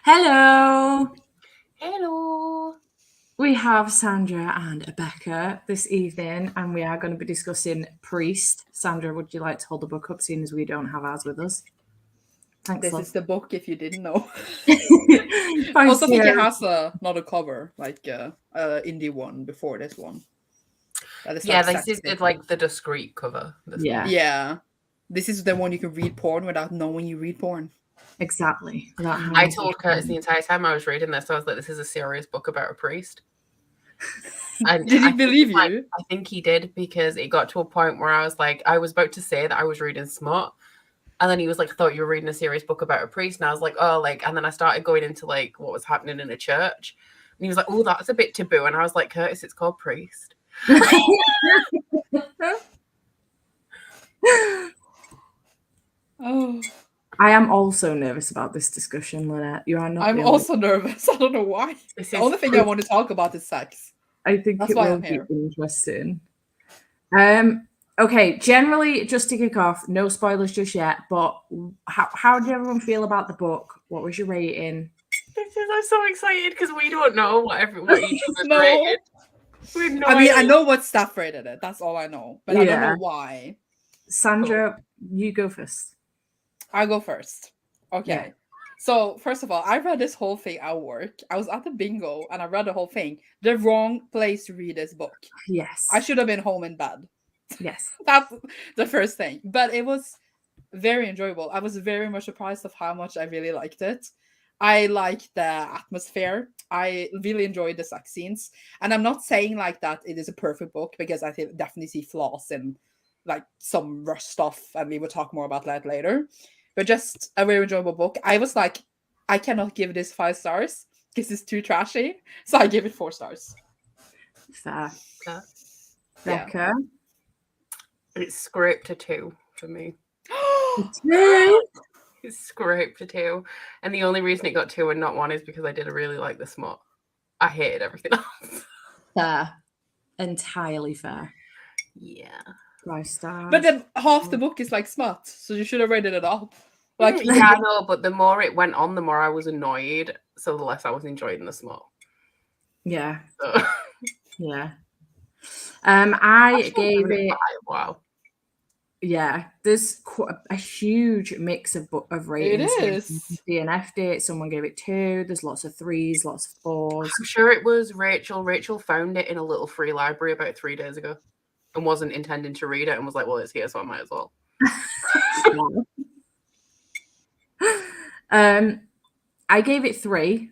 Hello. Hello. We have Sandra and Becca this evening, and we are going to be discussing Priest. Sandra, would you like to hold the book up, seeing as we don't have ours with us? Thanks, This love. is the book, if you didn't know. Thanks, I also think it Sarah. has not a cover, like indie one before this one. That is Yeah, like they sexy. did like the discreet cover. This Yeah. one. Yeah. This is the one you can read porn without knowing you read porn. Exactly. I told Curtis the entire time I was reading this, I was like, this is a serious book about a priest. And Did he believe you? I think he did, because it got to a point where I was like, I was about to say that I was reading smut. And then he was like, I thought you were reading a serious book about a priest. And I was like, oh, like, and then I started going into like what was happening in a church. And he was like, oh, that's a bit taboo. And I was like, Curtis, it's called Priest. Oh. I am also nervous about this discussion, Lynette. You are not. I'm also nervous. I don't know why. The only thing I want to talk about is sex. I think That's it why will I'm be here. interesting. Okay, generally, just to kick off, no spoilers just yet, but how did everyone feel about the book? What was your rating? I'm so excited because we don't know what each other's rated. I know what Steph rated it. That's all I know. But I don't know why. Sandra, you go first. I'll go first. Okay. Yeah. So, first of all, I read this whole thing at work. I was at the bingo and I read the whole thing. The wrong place to read this book. Yes. I should have been home in bed. Yes. That's the first thing. But it was very enjoyable. I was very much surprised of how much I really liked it. I liked the atmosphere. I really enjoyed the sex scenes. And I'm not saying like that it is a perfect book, because I definitely see flaws in like some rush stuff, and we will talk more about that later. But just a very enjoyable book. I was like, I cannot give this 5 stars because it's too trashy. So I give it 4 stars. Fair. Becca? It's scraped a 2 for me. 2? It's scraped a 2. And the only reason it got 2 and not 1 is because I did really like the smut. I hated everything else. Fair. Entirely fair. Yeah. 5 stars. But then half the book is like smut, so you should have rated it up. Like, yeah, I know, but the more it went on, the more I was annoyed, so the less I was enjoying the smut. Yeah. So. Yeah. I gave it 5. Wow. Yeah, there's quite a huge mix of ratings. It is. DNF'd it. Someone gave it 2. There's lots of 3s, lots of 4s. I'm sure it was Rachel. Rachel found it in a little free library about 3 days ago and wasn't intending to read it and was like, well, it's here, so I might as well. I gave it 3.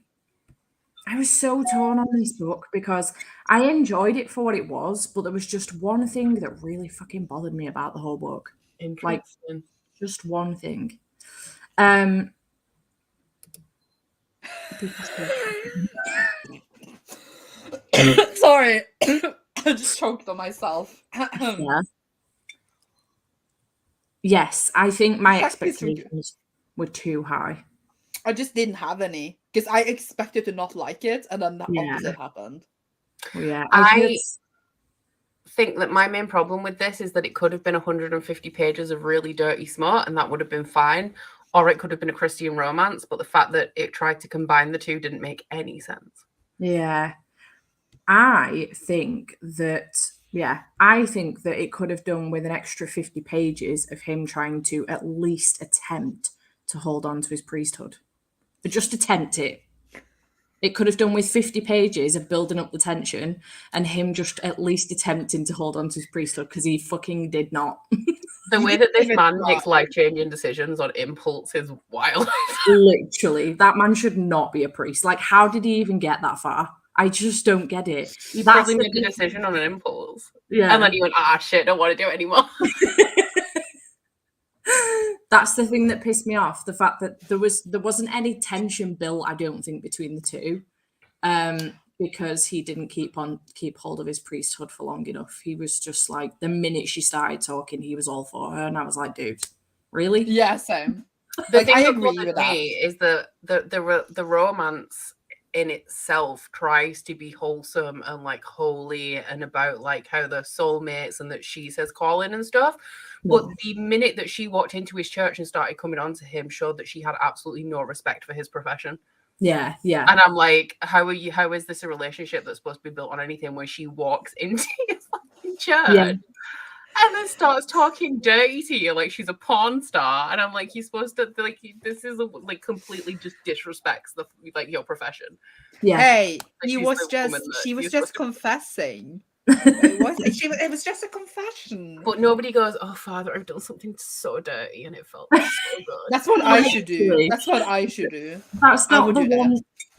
I was so torn on this book because I enjoyed it for what it was, but there was just one thing that really fucking bothered me about the whole book. Like, just one thing. Sorry. I just choked on myself. Yeah. Yes, I think my expectations were too high. I just didn't have any because I expected to not like it, and then the opposite happened. Yeah, I think that my main problem with this is that it could have been 150 pages of really dirty smut, and that would have been fine, or it could have been a Christian romance. But the fact that it tried to combine the two didn't make any sense. Yeah, I think that it could have done with an extra 50 pages of him trying to at least attempt to hold on to his priesthood. But just attempt it. It could have done with 50 pages of building up the tension and him just at least attempting to hold on to his priesthood, because he fucking did not. The way that this man makes life-changing decisions on impulse is wild. Literally. That man should not be a priest. Like, how did he even get that far? I just don't get it. He probably made the decision on an impulse. Yeah. And then he went, shit, don't want to do it anymore. That's the thing that pissed me off. The fact that there wasn't any tension built, I don't think, between the two. Because he didn't keep hold of his priesthood for long enough. He was just like, the minute she started talking, he was all for her. And I was like, dude, really? Yeah, same. The thing I agree with that is that the romance in itself tries to be wholesome and like holy and about like how they're soulmates and that she says calling and stuff, But No. the minute that she walked into his church and started coming on to him showed that she had absolutely no respect for his profession. Yeah, yeah. And I'm like, how is this a relationship that's supposed to be built on anything when she walks into his fucking church Yeah. and then starts talking dirty to you like she's a porn star? And I'm like, you're supposed to, like, this is like completely just disrespects the like your profession. Yeah. Hey, Like, she she's was the woman that she was you're just supposed to- confessing. It was just a confession. But nobody goes, oh, Father, I've done something so dirty and it felt so good. That's what I should do. Literally. That's what I should do. That's I not would the do that. one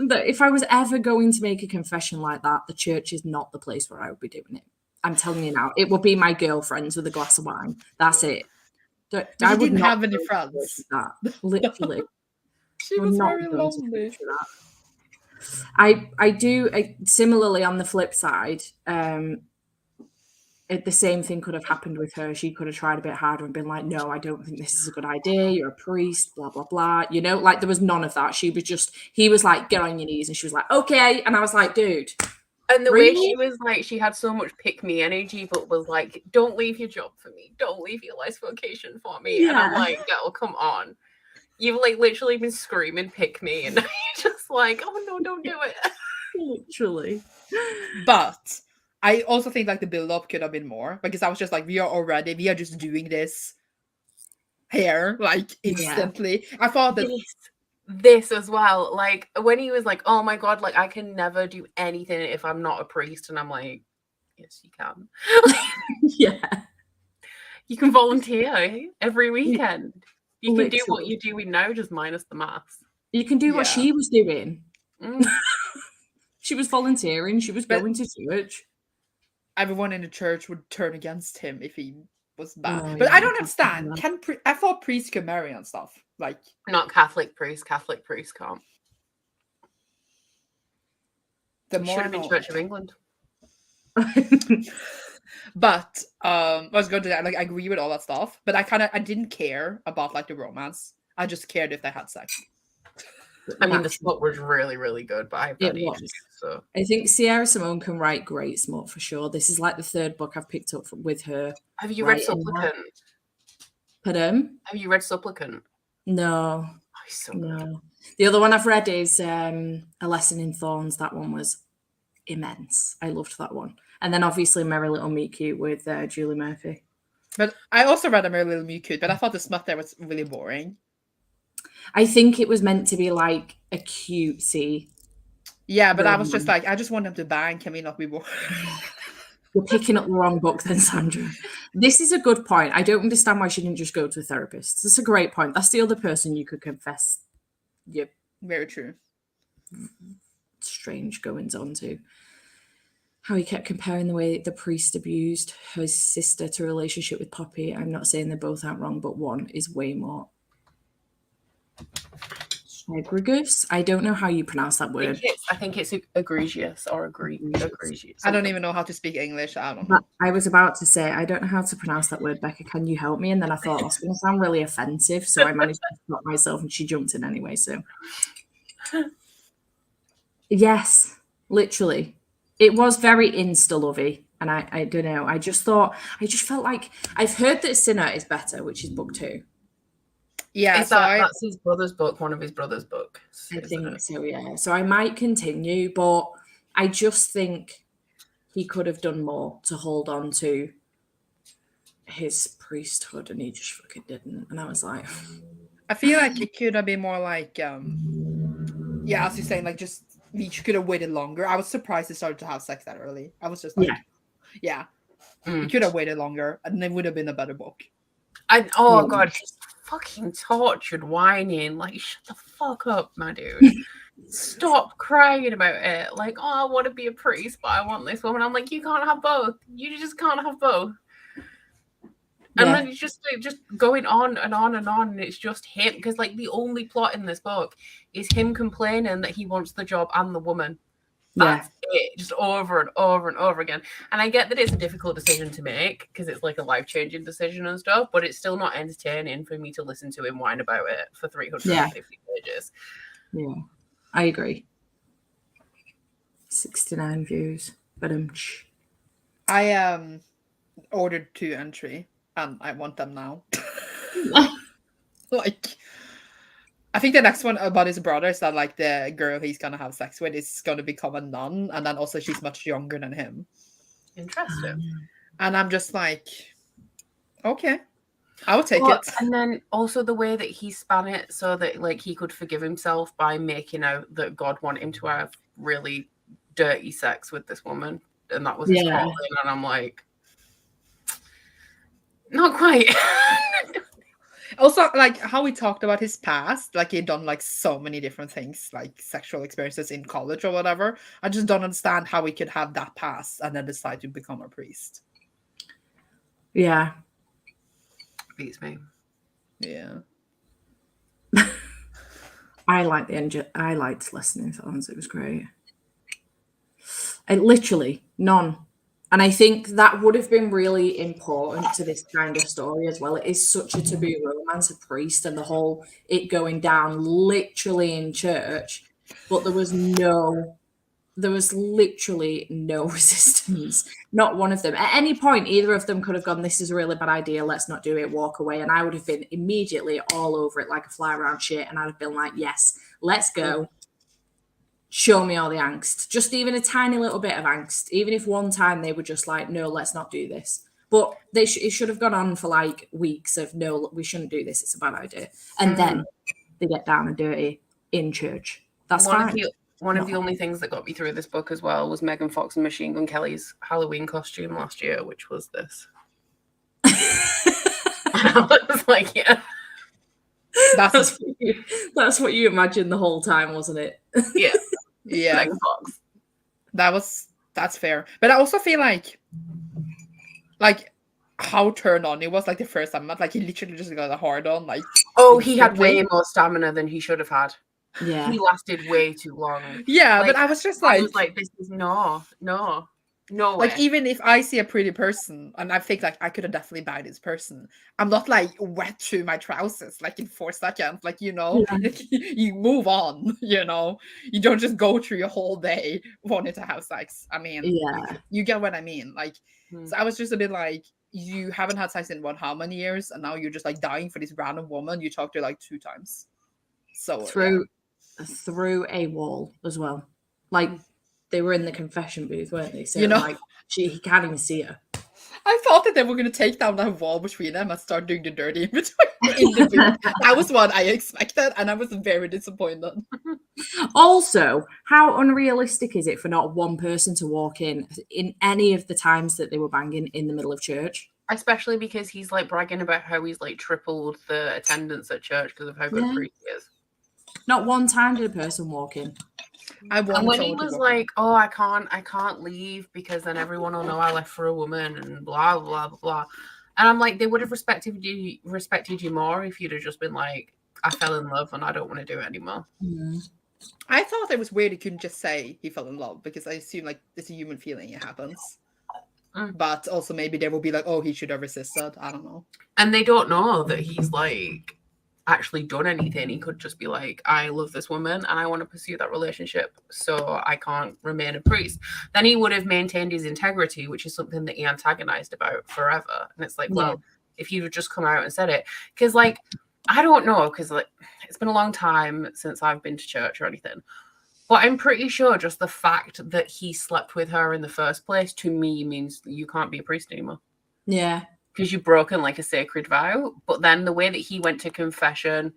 that if I was ever going to make a confession like that, the church is not the place where I would be doing it. I'm telling you now, it would be my girlfriends with a glass of wine. That's it. But I you would didn't not have any go to church friends. with that. Literally. She Would was not very be going to lonely. church with that. I do similarly on the flip side. The same thing could have happened with her. She could have tried a bit harder and been like, "No, I don't think this is a good idea. You're a priest, blah blah blah." You know, like there was none of that. He was like, "Get on your knees," and she was like, "Okay," and I was like, "Dude." And the really? way she was like, she had so much pick me energy, but was like, "Don't leave your job for me. Don't leave your life's vocation for me." And I'm Yeah. like, "Girl, come on. You've like literally been screaming, pick me," and you're just like, "Oh no, don't do it." Literally. But I also think like the build up could have been more because I was just like, we are just doing this here like instantly. I thought that this as well, like when he was like, "Oh my god, like I can never do anything if I'm not a priest," and I'm like, "Yes, you can." Yeah. You can volunteer every weekend. You can do what Literally. you're doing now, just minus the maths. You can do what Yeah. she was doing. Mm. She was volunteering. She was But- going to church. everyone in the church would turn against him if he was bad. Oh, But yeah, I don't that's understand. bad. I thought priests could marry and stuff. Like Not Catholic priest. Catholic priest can't. the Should more have been no- Church of England. But I was going to that. Like I agree with all that stuff, but I didn't care about like the romance. I just cared if they had sex. I mean, the smut was really, really good, but I've got It was. issues, so I think Sierra Simone can write great smut for sure. This is like the third book I've picked up with her. have you read Right in that. Supplicant? Pardon? Have you read Supplicant? No, Oh, he's so good. no. The other one I've read is A Lesson in Thorns. That one was immense. I loved that one. And then obviously Merry Little Meet Cute with Julie Murphy. But I also read A Merry Little Me Cute, but I thought the smut there was really boring. I think it was meant to be like a cutesy. Yeah, but I was just like, I just want them to bang. Can we not be boring? You're picking up the wrong book then, Sandra. This is a good point. I don't understand why she didn't just go to a therapist. That's a great point. That's the other person you could confess your Very true. strange goings on to. How he kept comparing the way the priest abused his sister to a relationship with Poppy. I'm not saying they both aren't wrong, but one is way more egregious. I don't know how you pronounce that word. I think it's egregious or egregious. I don't even know how to speak English. I don't know. But I was about to say, I don't know how to pronounce that word, Becca. Can you help me? And then I thought that's going to sound really offensive. So I managed to stop myself and she jumped in anyway. So, yes, literally. It was very insta-lovey. And I don't know. I just felt like I've heard that Sinner is better, which is book 2. Yeah, That's his brother's book, one of his brother's books. I think so, yeah. So I might continue, but I just think he could have done more to hold on to his priesthood, and he just fucking didn't. And I was like, I feel like it could have been more like, yeah, as you're saying, like just we could have waited longer. I was surprised they started to have sex that early. I was just like, yeah. We could have waited longer, and it would have been a better book. God, she's fucking tortured, whining. Like, shut the fuck up, my dude. Stop crying about it. Like, oh, I want to be a priest, but I want this woman. I'm like, you can't have both. You just can't have both. And then it's just going on and on and on, and it's just him, because like the only plot in this book is him complaining that he wants the job and the woman. That's it, just over and over and over again. And I get that it's a difficult decision to make because it's like a life-changing decision and stuff, but it's still not entertaining for me to listen to him whine about it for 350 pages. Yeah, I agree. 69 views, but I ordered 2 entry. and I want them now. Like, I think the next one about his brother is that like the girl he's gonna have sex with is gonna become a nun, and then also she's much younger than him. Interesting. And I'm just like, okay, I'll take Well, it. and then also the way that he span it so that like he could forgive himself by making out that God wanted him to have really dirty sex with this woman, and that was his calling. And I'm like, not quite. Also, like how we talked about his past, like he'd done like so many different things, like sexual experiences in college or whatever. I just don't understand how he could have that past and then decide to become a priest. Yeah. Beats me. Yeah. I liked listening to Hans. It was great. Literally none. And I think that would have been really important to this kind of story as well. It is such a taboo romance, a priest and the whole it going down literally in church, but there was literally no resistance. Not one of them. At any point, either of them could have gone, this is a really bad idea, let's not do it, walk away. And I would have been immediately all over it like a fly around shit. And I'd have been like, yes, let's go. Show me all the angst. Just even a tiny little bit of angst. Even if one time they were just like, no, let's not do this. But it should have gone on for like weeks of, no, we shouldn't do this. It's a bad idea. And then they get down and dirty in church. That's fine. One of the only things that got me through this book as well was Megan Fox and Machine Gun Kelly's Halloween costume last year, which was this. I was like, yeah. That's what you imagined the whole time, wasn't it? Yeah. Yeah. Megan Fox. That's fair. But I also feel like how turned on it was like the first time. Like he literally just got a hard on. Like, oh, he had way more stamina than he should have had. Yeah. He lasted way too long. Yeah, but I was just like, this is no way. Like, even if I see a pretty person and I think like I could have definitely buy this person, I'm not like wet through my trousers like in 4 seconds. Like, you know, you move on, you know, you don't just go through your whole day wanting to have sex. I mean, you get what I mean. Like, so I was just a bit like, you haven't had sex in how many years, and now you're just like dying for this random woman you talked to like 2 times. So through a wall as well. Like they were in the confession booth, weren't they? So you know, like he can't even see her. I thought that they were going to take down that wall between them and start doing the dirty in between in the booth. That was what I expected, and I was very disappointed. Also, how unrealistic is it for not one person to walk in any of the times that they were banging in the middle of church? Especially because he's like bragging about how he's like tripled the attendance at church because of how good a priest he is. Not one time did a person walk in. And when he was like, "Oh, I can't leave because then everyone will know I left for a woman," and blah blah blah, and I'm like, they would have respected you more if you'd have just been like, "I fell in love and I don't want to do it anymore." I thought it was weird he couldn't just say he fell in love, because I assume like it's a human feeling, it happens. But also maybe they will be like, "Oh, he should have resisted." I don't know. And they don't know that he's like actually done anything. He could just be like, I love this woman and I want to pursue that relationship, so I can't remain a priest. Then he would have maintained his integrity, which is something that he antagonized about forever. And it's like, well, if you'd just come out and said it, because like, I don't know, because like it's been a long time since I've been to church or anything, but I'm pretty sure just the fact that he slept with her in the first place to me means that you can't be a priest anymore. Yeah. Because you've broken like a sacred vow. But then the way that he went to confession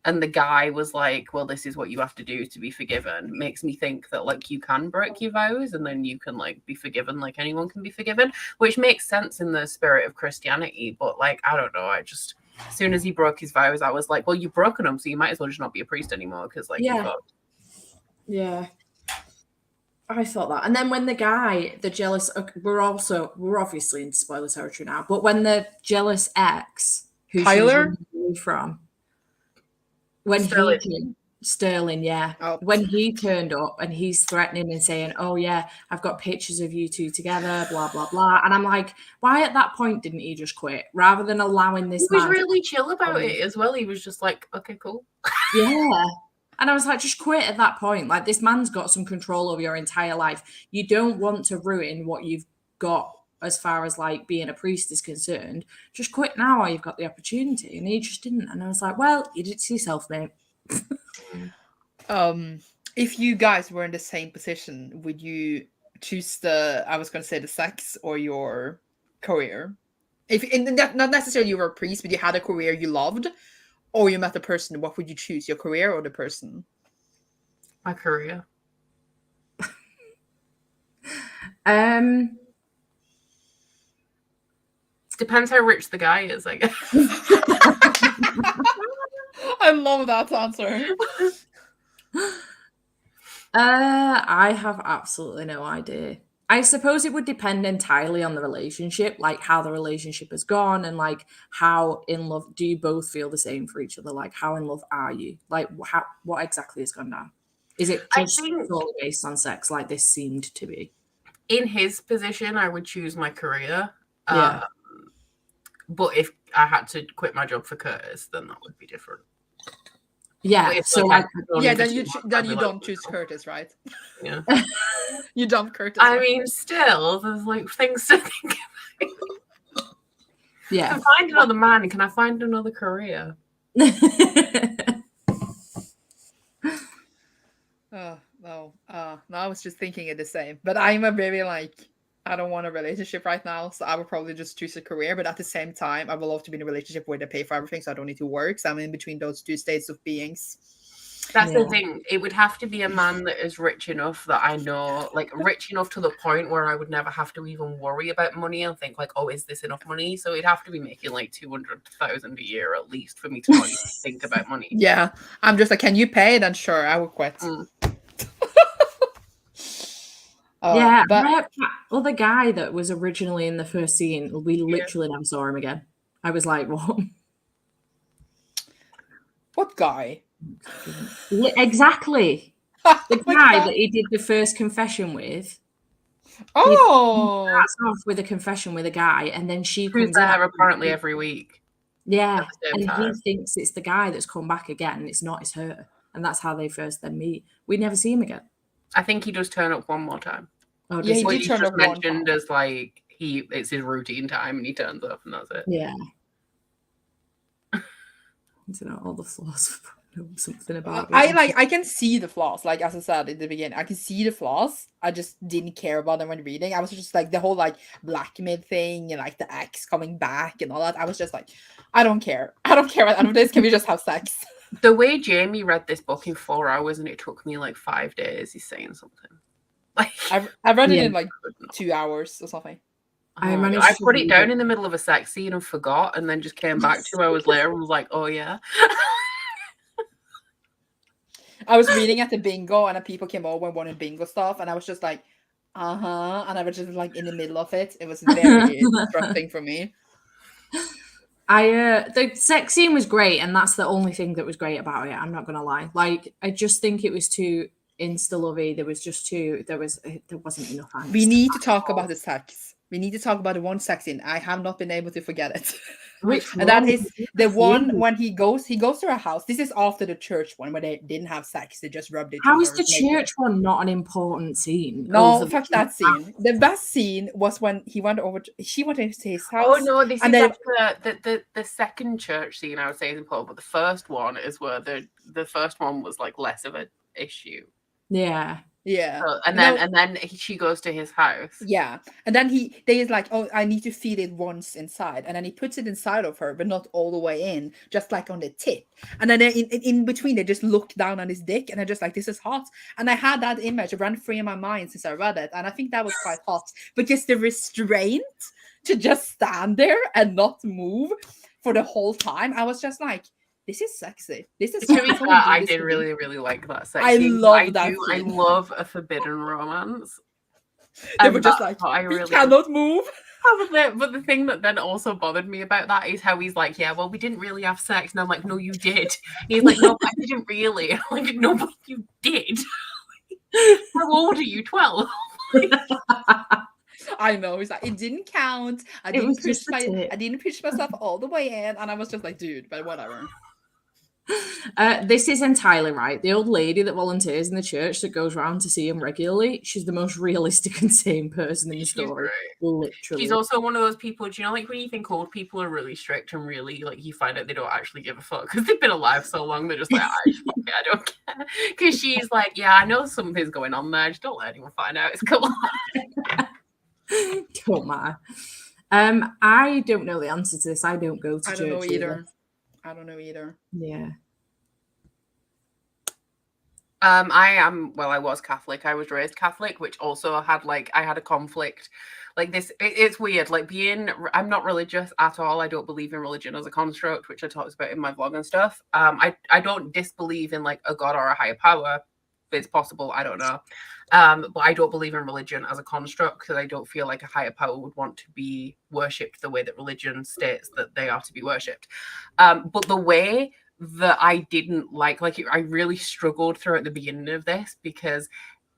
and the guy was like, well, this is what you have to do to be forgiven, makes me think that like you can break your vows and then you can like be forgiven like anyone can be forgiven, which makes sense in the spirit of Christianity. But like, I don't know, I just, as soon as he broke his vows, I was like, well, you've broken them, so you might as well just not be a priest anymore, because like, yeah. I thought that. And then when the jealous, we're obviously in spoiler territory now, but when the ex, who Tyler from, when Sterling, when he turned up and he's threatening and saying, "Oh yeah, I've got pictures of you two together," blah blah blah, and I'm like, why at that point didn't he just quit rather than allowing this? He was really chill about it as well. He was just like, okay, cool. Yeah. And I was like, just quit at that point. Like, this man's got some control over your entire life. You don't want to ruin what you've got as far as like being a priest is concerned. Just quit now while you've got the opportunity. And he just didn't. And I was like, well, you did it to yourself, mate. If you guys were in the same position, would you choose the sex or your career? If not necessarily you were a priest, but you had a career you loved, or you met a person, what would you choose, your career or the person? My career. Depends how rich the guy is, I guess. I love that answer. I have absolutely no idea. I suppose it would depend entirely on the relationship, like how the relationship has gone and like how in love do you both feel the same for each other? Like how in love are you? Like what exactly has gone down? Is it just solely based on sex like this seemed to be? In his position, I would choose my career. Yeah. But if I had to quit my job for Curtis, then that would be different. Yeah. So then you don't choose Curtis, right? Yeah. You dump Curtis. I mean, still, there's like things to think about. Yeah. Can I find another man? Can I find another career? No, I was just thinking it the same. But I'm a very like, I don't want a relationship right now, so I would probably just choose a career. But at the same time, I would love to be in a relationship where they pay for everything, so I don't need to work. So I'm in between those two states of beings. That's the thing. It would have to be a man that is rich enough that I know, like rich enough to the point where I would never have to even worry about money and think like, oh, is this enough money? So it'd have to be making like 200,000 a year at least for me to not even think about money. Yeah, I'm just like, can you pay? Then sure, I will quit. But other guy that was originally in the first scene, we literally never saw him again. I was like, what? What guy? Exactly. The guy that he did the first confession with. Oh, he starts off with a confession with a guy, and then she comes there apparently every week. Yeah, and he thinks it's the guy that's come back again, and it's not. It's her, and that's how they first then meet. We never see him again. I think he does turn up one more time. Oh, yeah, he did turn up one time. Mentioned as like it's his routine time, and he turns up, and that's it. Yeah. I don't know all the flaws. Something about I can see the flaws, like as I said in the beginning, I can see the flaws. I just didn't care about them when reading. I was just like the whole like blackmail thing and like the ex coming back and all that. I was just like, I don't care about any of this. Can we just have sex? The way Jamie read this book in 4 hours and it took me like 5 days, he's saying something. Like I read it in like 2 hours or something. I put it down in the middle of a sex scene and forgot, and then just came back 2 hours later and was like, oh yeah. I was reading at the bingo and people came over and wanted bingo stuff, and I was just like, and I was just like in the middle of it. It was very disrupting for me. The sex scene was great, and that's the only thing that was great about it. I'm not gonna lie. Like, I just think it was too insta-lovey. There wasn't enough angst. We need to talk about the sex. We need to talk about the one sex scene. I have not been able to forget it. And that is the one when he goes to her house. This is after the church one where they didn't have sex. They just rubbed each other. How is the church one not an important scene? No, fuck that scene. The best scene was when she went to his house. Oh no, this is after the second church scene, I would say is important, but the first one is where the first one was like less of an issue. Yeah. Yeah. So, and then she goes to his house. Yeah. And then they is like, oh, I need to feel it once inside. And then he puts it inside of her, but not all the way in, just like on the tip. And then in between, they just looked down on his dick, and I just like, this is hot. And I had that image ran free in my mind since I read it. And I think that was quite hot. Because the restraint to just stand there and not move for the whole time, I was just like, this is sexy. This is I did really, really like that sex I scene. love that scene. I love a forbidden romance. They were just like, we cannot move. But the thing that then also bothered me about that is how he's like, yeah, well, we didn't really have sex. And I'm like, no, you did. And he's like, no, I didn't really. And I'm like, no, but you did. How old are you? 12? I know. He's like, it didn't count. I didn't push myself all the way in. And I was just like, dude, but whatever. This is entirely right. The old lady that volunteers in the church that goes around to see him regularly, she's the most realistic and sane person in the story. Literally. She's also one of those people, do you know, like when you think old people are really strict and really, like, you find out they don't actually give a fuck because they've been alive so long, they're just like, I don't care. Because she's like, yeah, I know something's going on there, just don't let anyone find out. It's cool. Don't matter. I don't know the answer to this. I don't go to church. I don't know either. Yeah. I was Catholic. I was raised Catholic, which also had I had a conflict. Like this, it's weird. Like I'm not religious at all. I don't believe in religion as a construct, which I talked about in my vlog and stuff. I don't disbelieve in like a god or a higher power. It's possible, I don't know. But I don't believe in religion as a construct because I don't feel like a higher power would want to be worshipped the way that religion states that they are to be worshipped. But the way that I didn't like I really struggled through at the beginning of this because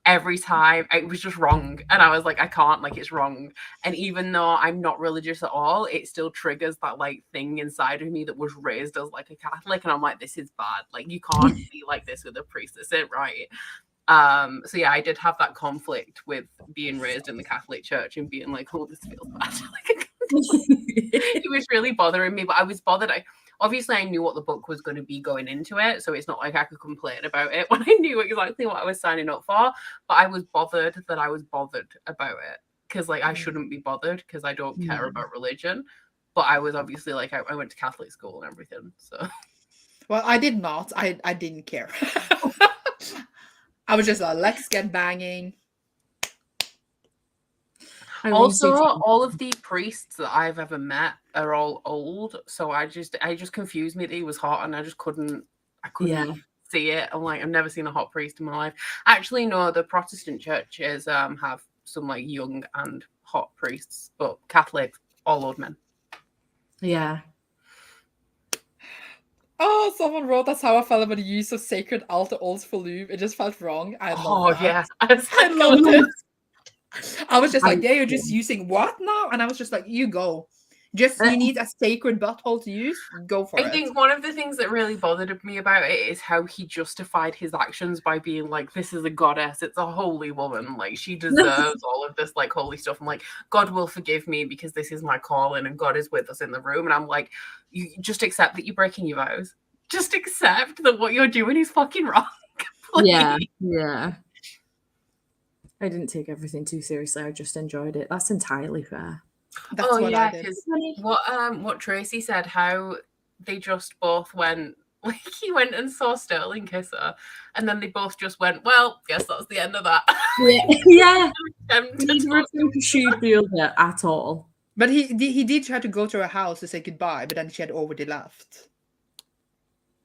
every time it was just wrong and I was like, I can't, like, it's wrong. And even though I'm not religious at all, it still triggers that like thing inside of me that was raised as like a Catholic, and I'm like, this is bad, like you can't be like this with a priest, this isn't right. So yeah, I did have that conflict with being raised in the Catholic Church and being like, oh, this feels bad. It was really bothering me, but I was bothered. Obviously, I knew what the book was going to be going into it, so it's not like I could complain about it when I knew exactly what I was signing up for. But I was bothered that I was bothered about it because, like, I shouldn't be bothered because I don't care about religion. But I was obviously like, I went to Catholic school and everything. So, well, I did not. I didn't care. I was just like, let's get banging. Also, all of the priests that I've ever met are all old, so I just confused me that he was hot, and I couldn't see it. I'm like, I've never seen a hot priest in my life. Actually, no, the Protestant churches have some like young and hot priests, but Catholics, all old men. Yeah. Oh, someone wrote, that's how I felt about the use of sacred altar oils for lube. It just felt wrong. I love that. Yeah. I loved it. I was just like, yeah, you're just using what now? And I was just like, you go. Just, you need a sacred butthole to use? Go for it. I think one of the things that really bothered me about it is how he justified his actions by being like, this is a goddess, it's a holy woman, like, she deserves all of this, like, holy stuff. I'm like, God will forgive me because this is my calling and God is with us in the room. And I'm like, you just accept that you're breaking your vows. Just accept that what you're doing is fucking wrong. Yeah. I didn't take everything too seriously. I just enjoyed it. That's entirely fair. That's what I did. What Tracy said, how they just both went, like, he went and saw Sterling kiss her, and then they both just went, well, guess that's the end of that. Yeah. Neither of them pursued the other at all. But he did try to go to her house to say goodbye, but then she had already left.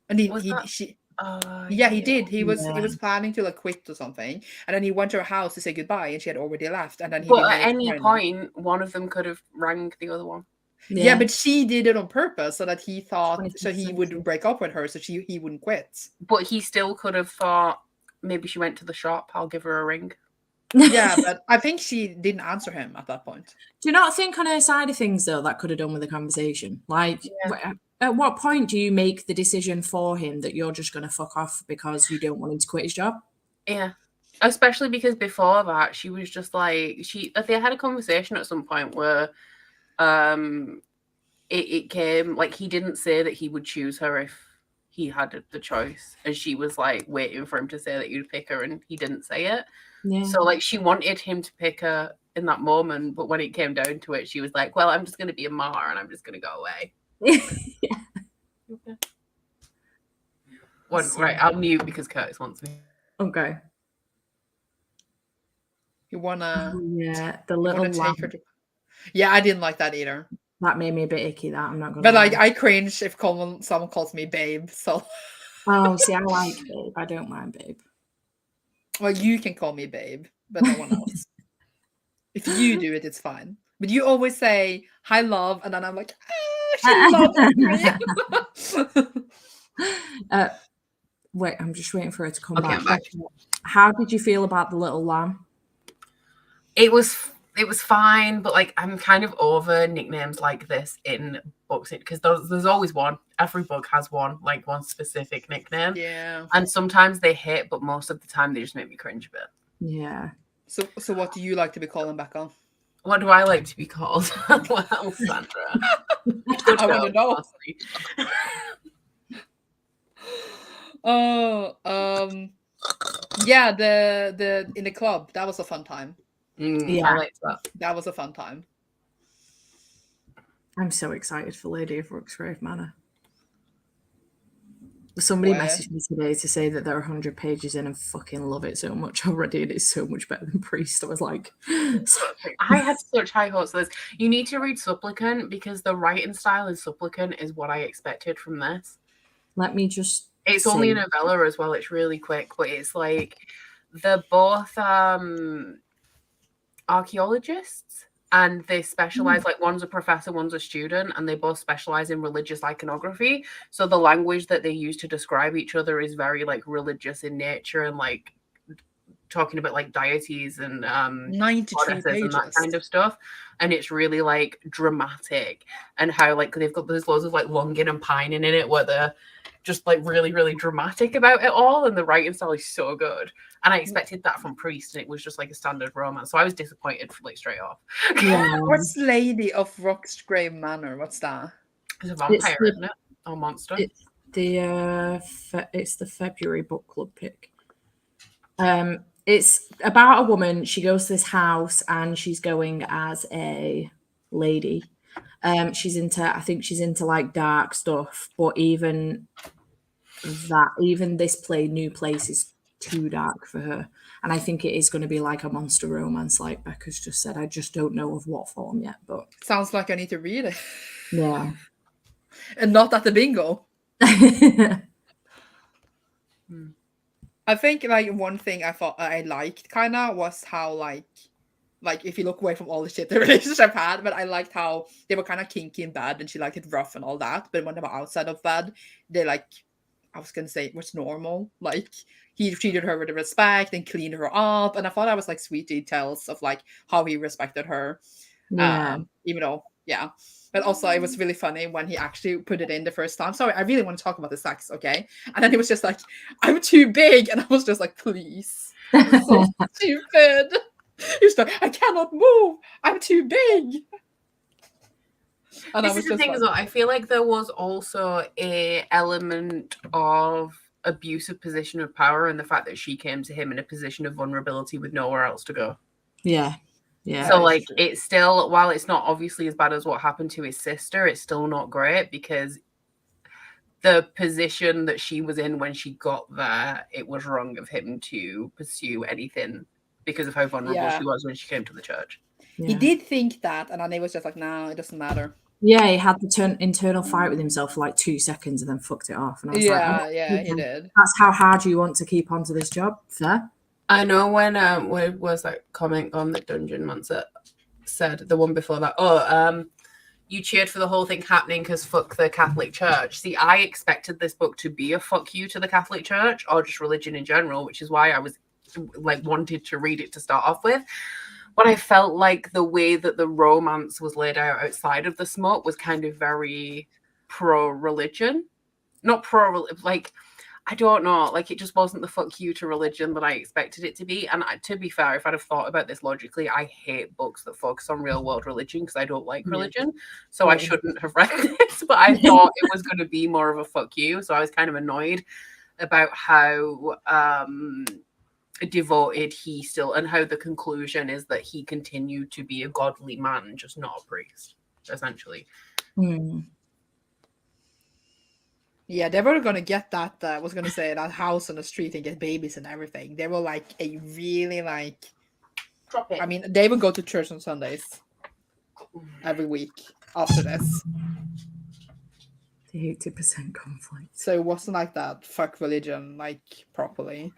And he did. He was planning to like quit or something, and then he went to her house to say goodbye, and she had already left. And then at any point, one of them could have rang the other one. Yeah, but she did it on purpose so that he thought he would break up with her, so he wouldn't quit. But he still could have thought maybe she went to the shop. I'll give her a ring. Yeah, but I think she didn't answer him at that point. Do you not think on her side of things though that could have done with the conversation? Like, at what point do you make the decision for him that you're just going to fuck off because you don't want him to quit his job? Yeah. Especially because before that, she was just like, they had a conversation at some point where it came, like, he didn't say that he would choose her if he had the choice. And she was, like, waiting for him to say that you'd pick her, and he didn't say it. Yeah. So, like, she wanted him to pick her in that moment, but when it came down to it, she was like, well, I'm just going to be a martyr, and I'm just going to go away. Yeah. Okay. Right, I'll mute because Curtis wants me. Okay. You wanna? The little lamp. Yeah, I didn't like that either. That made me a bit icky. That I'm not gonna. But like, I cringe if someone calls me babe. So. Oh, see, I like babe. I don't mind babe. Well, you can call me babe, but no one else. If you do it, it's fine. But you always say hi, love, and then I'm like, she loves me. Wait, I'm just waiting for her to come back. How did you feel about the little lamb? It was it was fine, but like I'm kind of over nicknames like this in books because there's always one. Every book has one specific nickname. Yeah. And sometimes they hit, but most of the time they just make me cringe a bit. Yeah. So what do you like to be calling back on? What do I like to be called? Well, Sandra. I want to know. Oh, yeah, the in the club, that was a fun time. Yeah. I liked that. That was a fun time. I'm so excited for Lady of Rooksgrave Manor. Somebody messaged me today to say that they're 100 pages in and fucking love it so much already, and it's so much better than Priest. I was like, I had such high hopes for this. You need to read Supplicant because the writing style in Supplicant is what I expected from this. let me just. It's only a novella as well. It's really quick, but it's like they're both archaeologists. And they specialize, like one's a professor, one's a student, and they both specialize in religious iconography. So the language that they use to describe each other is very like religious in nature and like talking about like deities and 92 goddesses pages and that kind of stuff. And it's really like dramatic and how like they've got there's loads of like longing and pining in it where they're just like really, really dramatic about it all. And the writing style is so good. And I expected that from Priest, and it was just like a standard romance. So I was disappointed like straight off. Yeah. What's Lady of Rooksgrave Manor? What's that? It's a vampire, isn't it? Or monster. It's the February book club pick. It's about a woman. She goes to this house and she's going as a lady. She's into like dark stuff, but even this new place is too dark for her. And I think it is going to be like a monster romance, like Becca's just said. I just don't know of what form yet, but Sounds like I need to read it. yeah. And not at the bingo. I think like one thing I thought I liked kind of was how like if you look away from all the shit the relationship had, but I liked how they were kind of kinky in bed and she liked it rough and all that. But when they were outside of bed, they like, I was gonna say it was normal. Like he treated her with respect and cleaned her up, and I thought that was like sweet details of like how he respected her. Yeah. Even though, yeah. But also it was really funny when he actually put it in the first time. Sorry, I really want to talk about the sex, okay? And then he was just like, I'm too big. And I was just like, please. So stupid. He's like, I cannot move. I'm too big. And this is the thing as well. I feel like there was also a element of abusive position of power and the fact that she came to him in a position of vulnerability with nowhere else to go. Yeah. Yeah. So like it's still, while it's not obviously as bad as what happened to his sister, it's still not great because the position that she was in when she got there, it was wrong of him to pursue anything because of how vulnerable she was when she came to the church. Yeah. He did think that, and then he was just like, no, it doesn't matter. Yeah, he had the internal fight with himself for like 2 seconds and then fucked it off. And I was like, oh, he did. That's how hard you want to keep onto this job. Fair. I know when was that comment on the Dungeon Monster said the one before that, you cheered for the whole thing happening because fuck the Catholic Church. See, I expected this book to be a fuck you to the Catholic Church or just religion in general, which is why I was like wanted to read it to start off with. But I felt like the way that the romance was laid out outside of the smut was kind of very pro-religion. Not pro, like, I don't know, like it just wasn't the fuck you to religion that I expected it to be. And to be fair, if I'd have thought about this logically, I hate books that focus on real world religion because I don't like religion. So I shouldn't have read this, but I thought it was going to be more of a fuck you. So I was kind of annoyed about how devoted he still, and how the conclusion is that he continued to be a godly man, just not a priest, essentially. Yeah, they were gonna get that. Was gonna say that house on the street and get babies and everything. They were like a really like. Drop it. I mean, they would go to church on Sundays every week after this. The 80% conflict. So it wasn't like that. Fuck religion, like properly.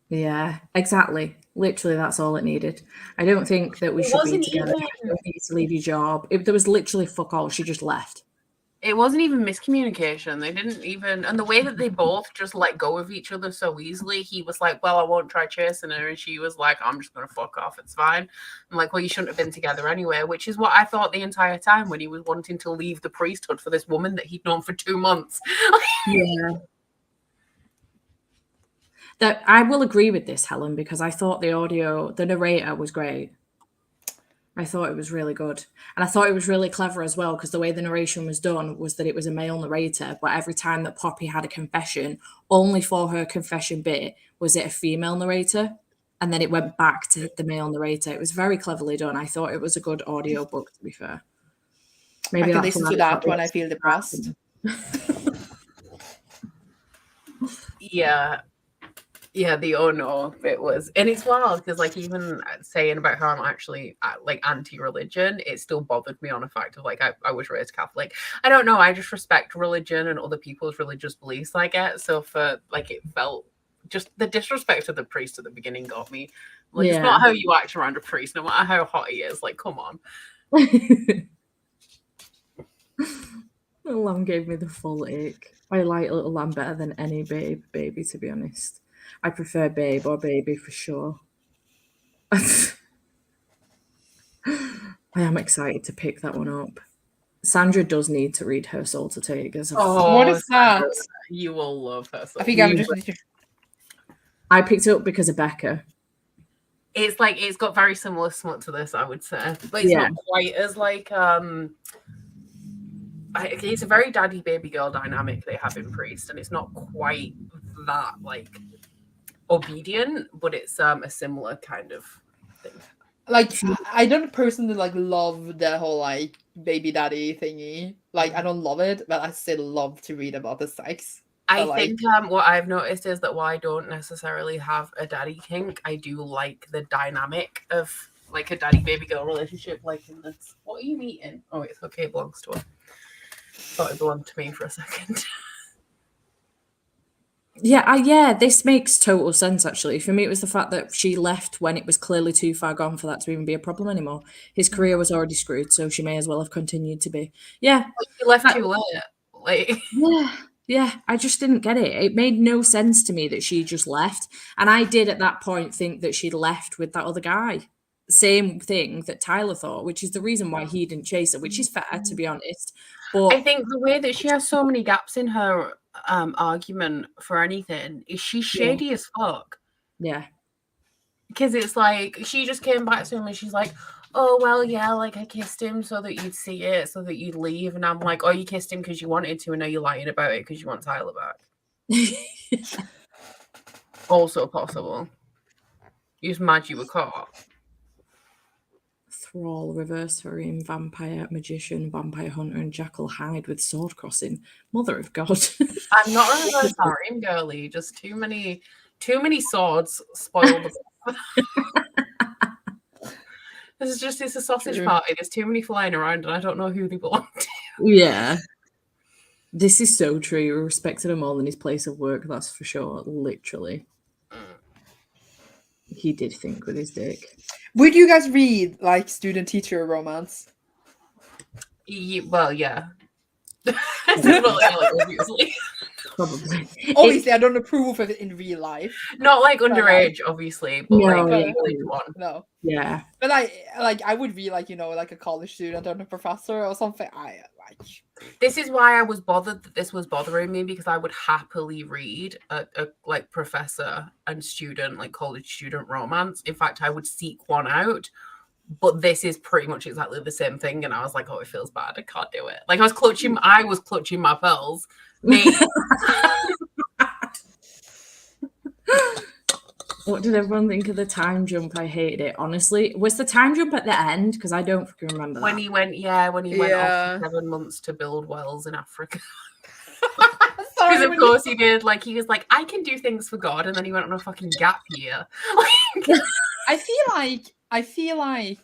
Yeah, exactly. Literally, that's all it needed. I don't think that we should be together. I don't think you to leave your job. There was literally fuck all. She just left. It wasn't even miscommunication. They didn't even, and the way that they both just let go of each other so easily. He was like, "Well, I won't try chasing her," and she was like, "I'm just gonna fuck off. It's fine." I'm like, "Well, you shouldn't have been together anyway," which is what I thought the entire time when he was wanting to leave the priesthood for this woman that he'd known for 2 months. Yeah. That I will agree with this, Helen, because I thought the narrator was great. I thought it was really good. And I thought it was really clever as well, because the way the narration was done was that it was a male narrator, but every time that Poppy had a confession, only for her confession bit was it a female narrator. And then it went back to the male narrator. It was very cleverly done. I thought it was a good audio book, to be fair. Maybe I can that's listen why to I that got when I it. feel depressed. Yeah. Yeah, the oh no bit was, and it's wild because like even saying about how I'm actually like anti-religion, it still bothered me on a fact of like I was raised Catholic. I don't know, I just respect religion and other people's religious beliefs I get. So for like it felt just the disrespect of the priest at the beginning got me. Like it's not how you act around a priest, no matter how hot he is. Like, come on. The lamb gave me the full ache. I like Little Lamb better than any baby, to be honest. I prefer Babe or Baby for sure. I am excited to pick that one up. Sandra does need to read Her Soul to Take as a What is that? You will love Her Soul. I think I'm just. I picked it up because of Becca. It's like it's got very similar smut to this, I would say, but it's not quite as like it's a very daddy baby girl dynamic they have in Priest, and it's not quite that like obedient, but it's a similar kind of thing. Like I don't personally like love the whole like baby daddy thingy. Like I don't love it, but I still love to read about the sex. I think what I've noticed is that while I don't necessarily have a daddy kink, I do like the dynamic of like a daddy baby girl relationship. Like in this, what are you eating? Oh, it's okay, it belongs to her. Thought it belonged to me for a second. Yeah, this makes total sense actually. For me, it was the fact that she left when it was clearly too far gone for that to even be a problem anymore. His career was already screwed, so she may as well have continued to be. Yeah. She left too late. Like Yeah, I just didn't get it. It made no sense to me that she just left. And I did at that point think that she'd left with that other guy. Same thing that Tyler thought, which is the reason why he didn't chase her, which is fair, to be honest. But I think the way that she has so many gaps in her argument for anything is she's shady as fuck. Yeah. Because it's like she just came back to him and she's like, "Oh well, yeah, like I kissed him so that you'd see it, so that you'd leave." And I'm like, "Oh, you kissed him because you wanted to, and now you're lying about it because you want Tyler back." Also possible. You're just mad you were caught. Thrall, Reverse Hurrying, Vampire, Magician, Vampire Hunter, and Jackal hide with sword crossing. Mother of God. I'm not a reverse harem girly. Just too many swords spoil the. It's a sausage party. There's too many flying around, and I don't know who they belong to. Yeah. This is so true. You respected him more than his place of work, that's for sure. Literally. He did think with his dick. Would you guys read like student-teacher romance? Well, yeah. Obviously. Probably. Obviously, I don't approve of it in real life. Not like underage, obviously, but like one. No. Yeah. But I would read like like a college student or a professor or something. I like. This is why I was bothered that this was bothering me, because I would happily read a like professor and student, like college student romance. In fact, I would seek one out. But this is pretty much exactly the same thing, and I was like, "Oh, it feels bad. I can't do it." Like I was clutching my pearls. Me. What did everyone think of the time jump? I hated it. Honestly, was the time jump at the end? Because I don't fucking remember when that. he went off for 7 months to build wells in Africa. Because of course he did. Like he was like, "I can do things for God," and then he went on a fucking gap year. I feel like,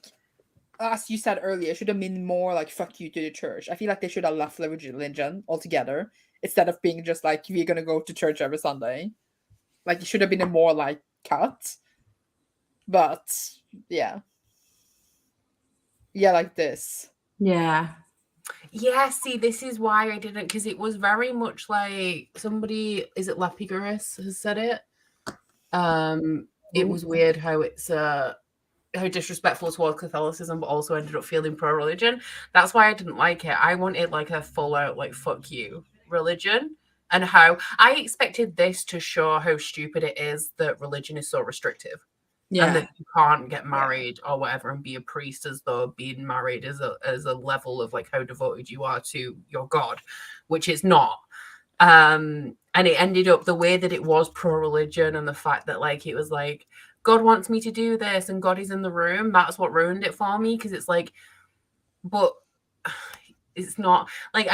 as you said earlier, it should have been more like "fuck you" to the church. I feel like they should have left the religion altogether instead of being just like, "we're gonna go to church every Sunday." Like it should have been a more like cut. But yeah, like this. Yeah. Yeah, see, this is why I didn't, because it was very much like somebody, is it Lapigorus has said it? It was weird how it's how disrespectful towards Catholicism, but also ended up feeling pro-religion. That's why I didn't like it. I wanted like a full-out like fuck you religion, and how I expected this to show how stupid it is that religion is so restrictive. And that you can't get married or whatever and be a priest, as though being married is a level of like how devoted you are to your God, which it's not. And it ended up the way that it was pro-religion, and the fact that like it was like God wants me to do this and God is in the room. That's what ruined it for me, because it's like, but it's not like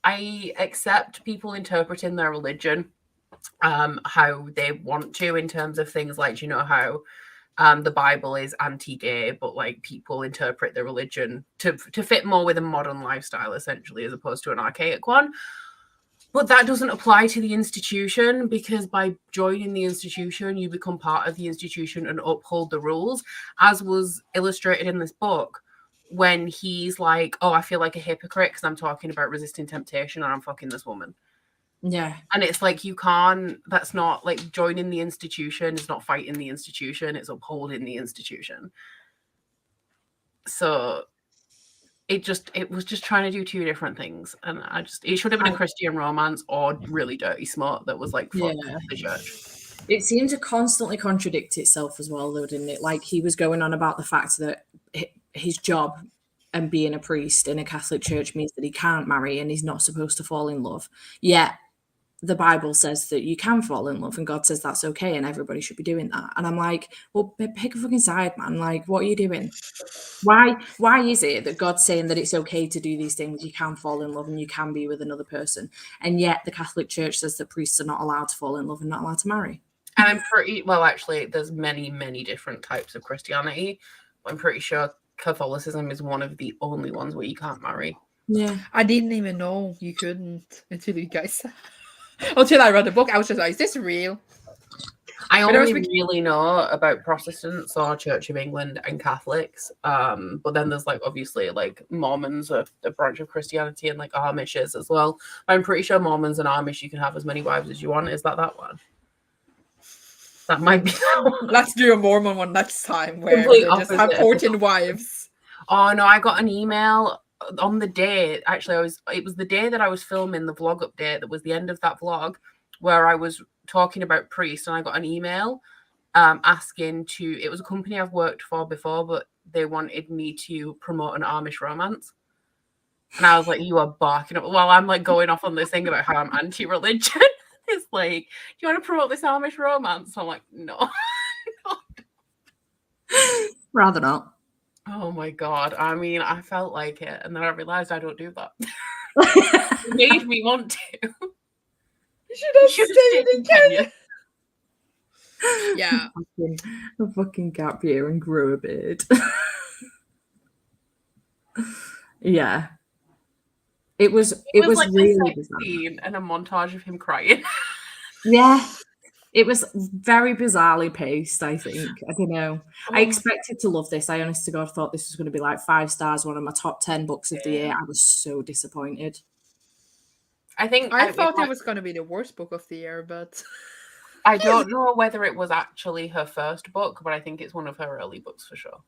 I accept people interpreting their religion how they want to, in terms of things like, you know, how the Bible is anti-gay, but like people interpret the religion to fit more with a modern lifestyle, essentially, as opposed to an archaic one. But that doesn't apply to the institution, because by joining the institution, you become part of the institution and uphold the rules, as was illustrated in this book, when he's like, oh, I feel like a hypocrite because I'm talking about resisting temptation and I'm fucking this woman. Yeah. And it's like, you can't, that's not like joining the institution is not fighting the institution, it's upholding the institution. So it was just trying to do two different things. And it should have been a Christian romance or really dirty smart that was like, fuck the church. It seemed to constantly contradict itself as well, though, didn't it? Like, he was going on about the fact that his job and being a priest in a Catholic church means that he can't marry and he's not supposed to fall in love. Yet the Bible says that you can fall in love and God says that's okay and everybody should be doing that. And I'm like, well, pick a fucking side, man. Like, what are you doing? Why is it that God's saying that it's okay to do these things? You can fall in love and you can be with another person. And yet the Catholic Church says that priests are not allowed to fall in love and not allowed to marry. And I'm pretty, well, actually, there's many, many different types of Christianity. I'm pretty sure Catholicism is one of the only ones where you can't marry. Yeah. I didn't even know you couldn't until you guys until I read the book. I was just like, is this real? I only really know about Protestants or Church of England and Catholics. But then there's like obviously like Mormons are a branch of Christianity, and like Amishes as well. I'm pretty sure Mormons and Amish, you can have as many wives as you want. Is that one? That might be that one. Let's do a Mormon one next time where they just have 14 wives. Oh no, I got an email on the day. Actually, it was the day that I was filming the vlog update. That was the end of that vlog where I was talking about priests, and I got an email asking to. It was a company I've worked for before, but they wanted me to promote an Amish romance. And I was like, you are barking up while I'm like going off on this thing about how I'm anti-religion. It's like, do you want to promote this Amish romance? I'm like, no. Rather not. Oh my God. I mean, I felt like it. And then I realized I don't do that. It made me want to. You should have stayed in Kenya. Yeah. A fucking gap year and grew a beard. Yeah. It was like really a scene and a montage of him crying. Yeah. It was very bizarrely paced, I think. I don't know. I expected to love this. I honest to God thought this was going to be like 5 stars, one of my top 10 books of the year. I was so disappointed. I thought it was going to be the worst book of the year, but I don't know whether it was actually her first book, but I think it's one of her early books for sure.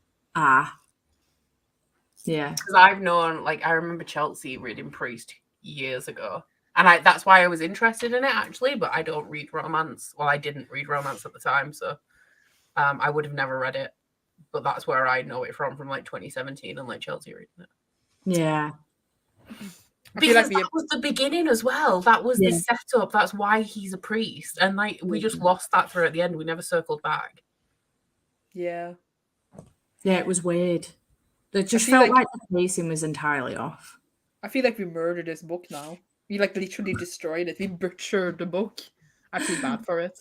Yeah. Because I've known, like, I remember Chelsea reading Priest years ago. And that's why I was interested in it, actually, but I don't read romance. Well, I didn't read romance at the time, so I would have never read it. But that's where I know it from like 2017 and like Chelsea reading it. Yeah. Because that was the beginning as well. That was the setup. That's why he's a priest. And like we just lost that through at the end. We never circled back. Yeah. Yeah, it was weird. It just felt like the pacing was entirely off. I feel like we murdered this book now. We like literally destroyed it. We butchered the book. I feel bad for it.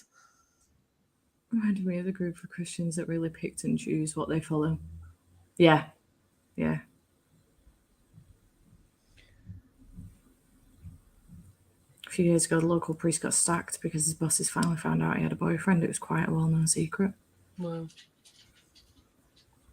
Reminded me of the group of Christians that really picked and choose what they follow. Yeah. Yeah. A few years ago, the local priest got sacked because his bosses finally found out he had a boyfriend. It was quite a well-known secret. Wow.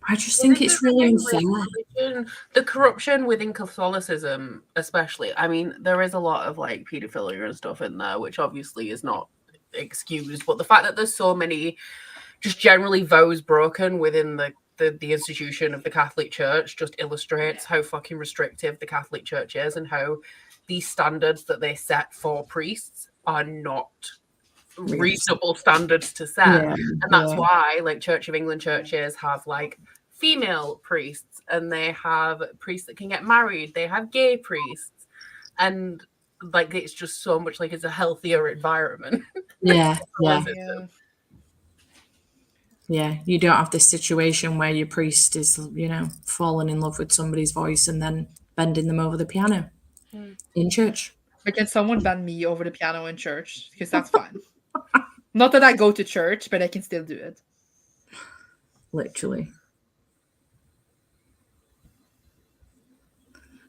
I just think it's really unfair. Religion, the corruption within Catholicism, especially. I mean, there is a lot of like paedophilia and stuff in there, which obviously is not excused. But the fact that there's so many, just generally vows broken within the institution of the Catholic Church, just illustrates how fucking restrictive the Catholic Church is and how these standards that they set for priests are not reasonable standards to set. Yeah, and that's why like Church of England churches have like female priests, and they have priests that can get married, they have gay priests, and like it's just so much like it's a healthier environment. Yeah. You don't have this situation where your priest is, falling in love with somebody's voice and then bending them over the piano in church. But can someone bend me over the piano in church? Because that's fine. Not that I go to church, but I can still do it. Literally.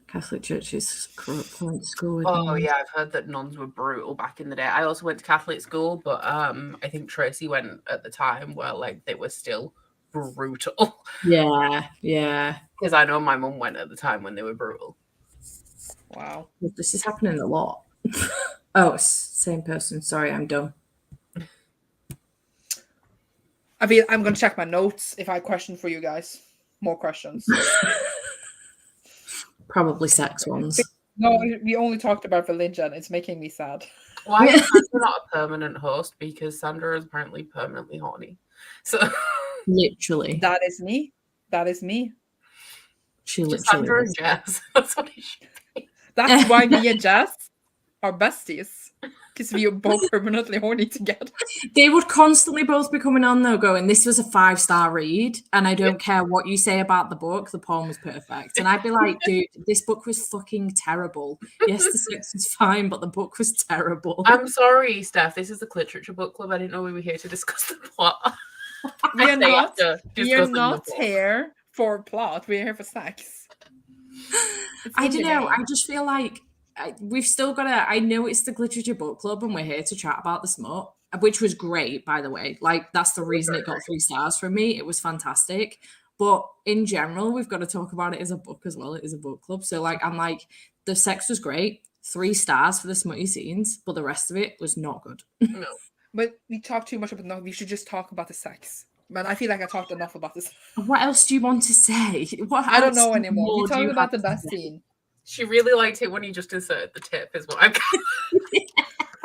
Catholic Church is corrupt point school. Oh yeah, I've heard that nuns were brutal back in the day. I also went to Catholic school, but I think Tracy went at the time where like they were still brutal. Yeah. Because I know my mum went at the time when they were brutal. Wow. This is happening a lot. Oh, same person. Sorry, I'm dumb. I mean, I'm going to check my notes if I have questions for you guys. More questions. Probably sex ones. No, we only talked about religion. It's making me sad. Why is Sandra not a permanent host? Because Sandra is apparently permanently horny. So literally. That is me. She just literally Sandra and Jess. That's what it should be. That's why me and Jess are besties. Because we are both permanently horny together. They would constantly both be coming on though going, this was a 5-star read and I don't care what you say about the book, the poem was perfect. And I'd be like, dude, this book was fucking terrible. Yes, the sex was fine, but the book was terrible. I'm sorry, Steph, this is the Cliterature book club. I didn't know we were here to discuss the plot. We are not here for plot, we're here for sex. I don't know, I just feel like we've still got to, I know it's the Cliterature book club and we're here to chat about the smut, which was great, by the way. Like, that's the reason it got 3 stars from me. It was fantastic. But in general, we've got to talk about it as a book as well. It is a book club. So, like, I'm like, the sex was great. 3 stars for the smutty scenes, but the rest of it was not good. No. But we talk too much about no. We should just talk about the sex. Man, I feel like I talked enough about this. What else do you want to say? I don't know anymore. We talked about the best scene. She really liked it when you just inserted the tip, is what I'm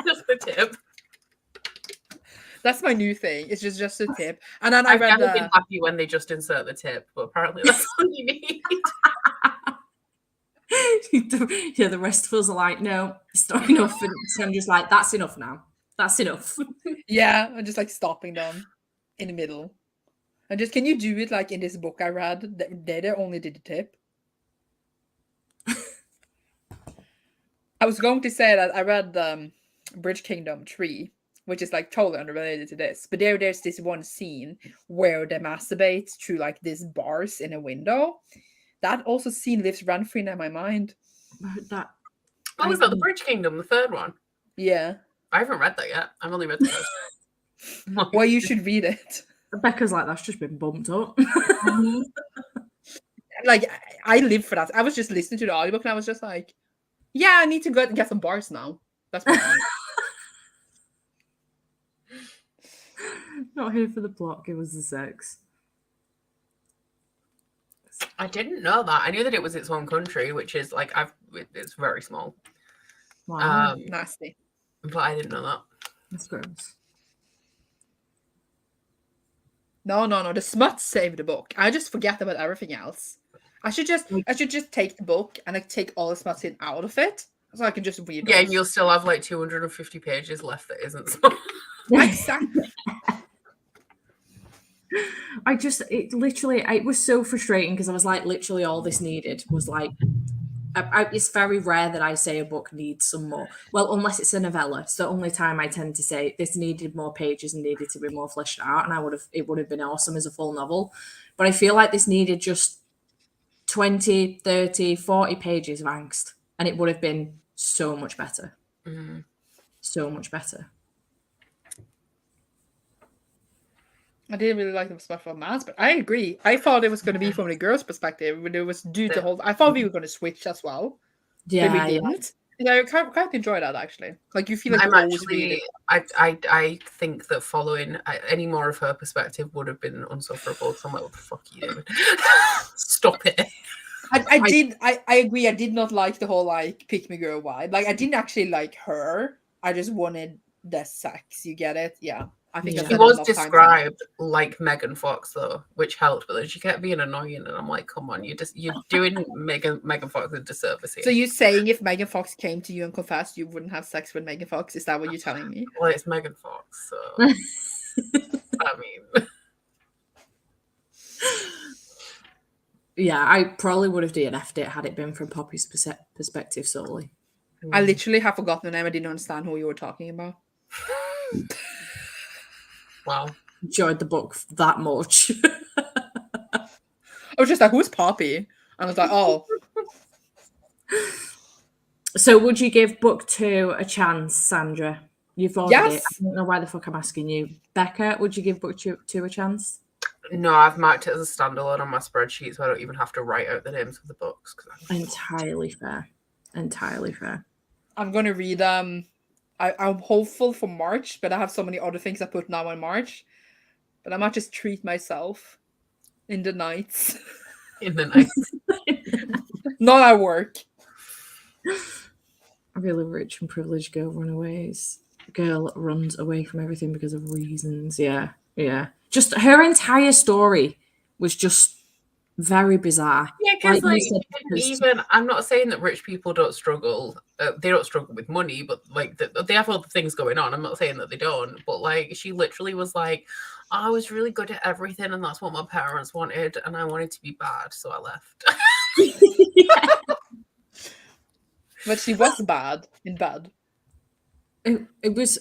just the tip. That's my new thing. It's just a tip. And then I've never been happy when they just insert the tip, but apparently that's all you need. Yeah, the rest of us are like, no, it's not enough. And I'm just like, that's enough now. That's enough. Yeah, I'm just like stopping them in the middle. And just, can you do it like in this book I read? They only did the tip. I was going to say that I read Bridge Kingdom 3, which is like totally unrelated to this. But there's this one scene where they masturbate through like these bars in a window. That also scene lives rent-free in my mind. That. What was that? The Bridge Kingdom, the third one? Yeah. I haven't read that yet. I've only read the first one. Well, you should read it. Becca's like, that's just been bumped up. Like, I live for that. I was just listening to the audiobook and I was just like, yeah, I need to go get some bars now. That's what I mean. Not here for the plot, give us the sex. I didn't know that. I knew that it was its own country, which is like, it's very small. Wow. Nasty. But I didn't know that. That's gross. No. The smut saved the book. I just forget about everything else. I should just take the book and like take all the smut scene out of it, so I can just read. Yeah, and you'll still have like 250 pages left that isn't smut. Exactly. It was so frustrating because I was like, literally all this needed was like, it's very rare that I say a book needs some more. Well, unless it's a novella. It's the only time I tend to say this needed more pages and needed to be more fleshed out, and it would have been awesome as a full novel. But I feel like this needed just 20, 30, 40 pages of angst, and it would have been so much better. So much better. I didn't really like the special romance, but I agree. I thought it was going to be from the girl's perspective, but it was due to whole. I thought we were going to switch as well, but we Yeah, yeah. didn't. And I quite enjoy that actually. Like you feel like I'm you always read actually, it. I think that following any more of her perspective would have been unsufferable. So I'm like, what the fuck are you doing? Stop it. I agree. I did not like the whole like pick me girl vibe. Like I didn't actually like her. I just wanted the sex. You get it? Yeah. I think I Yeah. She said was enough times now. described like Megan Fox though, which helped, but then she kept being annoying, and I'm like, come on, you're doing Megan Fox a disservice here. So you're saying if Megan Fox came to you and confessed, you wouldn't have sex with Megan Fox? Is that what you're telling me? Well, it's Megan Fox, so I mean, Yeah, I probably would have DNF'd it had it been from Poppy's perspective solely. I literally have forgotten the name. I didn't understand who you were talking about. wow. Enjoyed the book that much. I was just like, who's Poppy? And I was like, oh. So would you give book 2 a chance, Sandra? You've ordered it. Yes. I don't know why the fuck I'm asking you. Becca, would you give book 2 a chance? No, I've marked it as a standalone on my spreadsheet, so I don't even have to write out the names of the books. Entirely fair. Entirely fair. I'm gonna read I'm hopeful for March, but I have so many other things I put now in March. But I might just treat myself in the nights. In the night. Not at work. A really rich and privileged girl girl runs away from everything because of reasons. Yeah. Yeah. Just her entire story was just very bizarre. Yeah, because Like like, you said, because- even I'm not saying that rich people don't struggle. They don't struggle with money, but like they have other things going on. I'm not saying that they don't, but like she literally was like, I was really good at everything, and that's what my parents wanted, and I wanted to be bad, so I left. But she was bad in bed. It was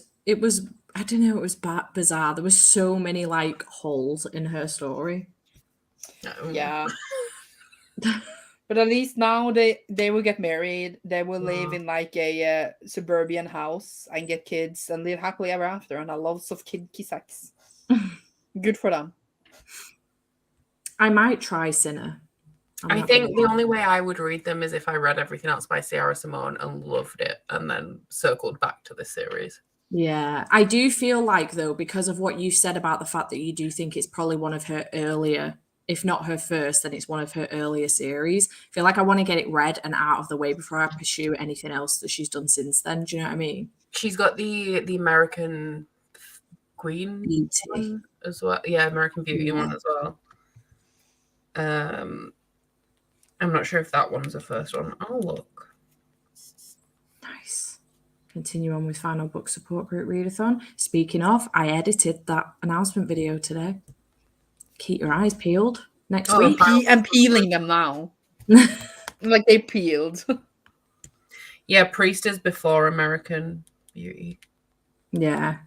I don't know, it was bizarre. There was so many like holes in her story. Yeah. But at least now they will get married. They will live in like a suburban house and get kids and live happily ever after and have lots of kinky sex. Good for them. I might try Sinner. I think the only way I would read them is if I read everything else by Sierra Simone and loved it and then circled back to this series. Yeah, I do feel like, though, because of what you said about the fact that you do think it's probably one of her earlier, if not her first, then it's one of her earlier series. I feel like I want to get it read and out of the way before I pursue anything else that she's done since then. Do you know what I mean? She's got the American Queen Beauty one as well. Yeah, American Beauty one as well. I'm not sure if that one's the first one. I'll look. Nice. Continue on with final book support group readathon. Speaking of, I edited that announcement video today. Keep your eyes peeled. Next week. I'm peeling them now. Like they peeled. Yeah, Priest is before American Beauty. Yeah.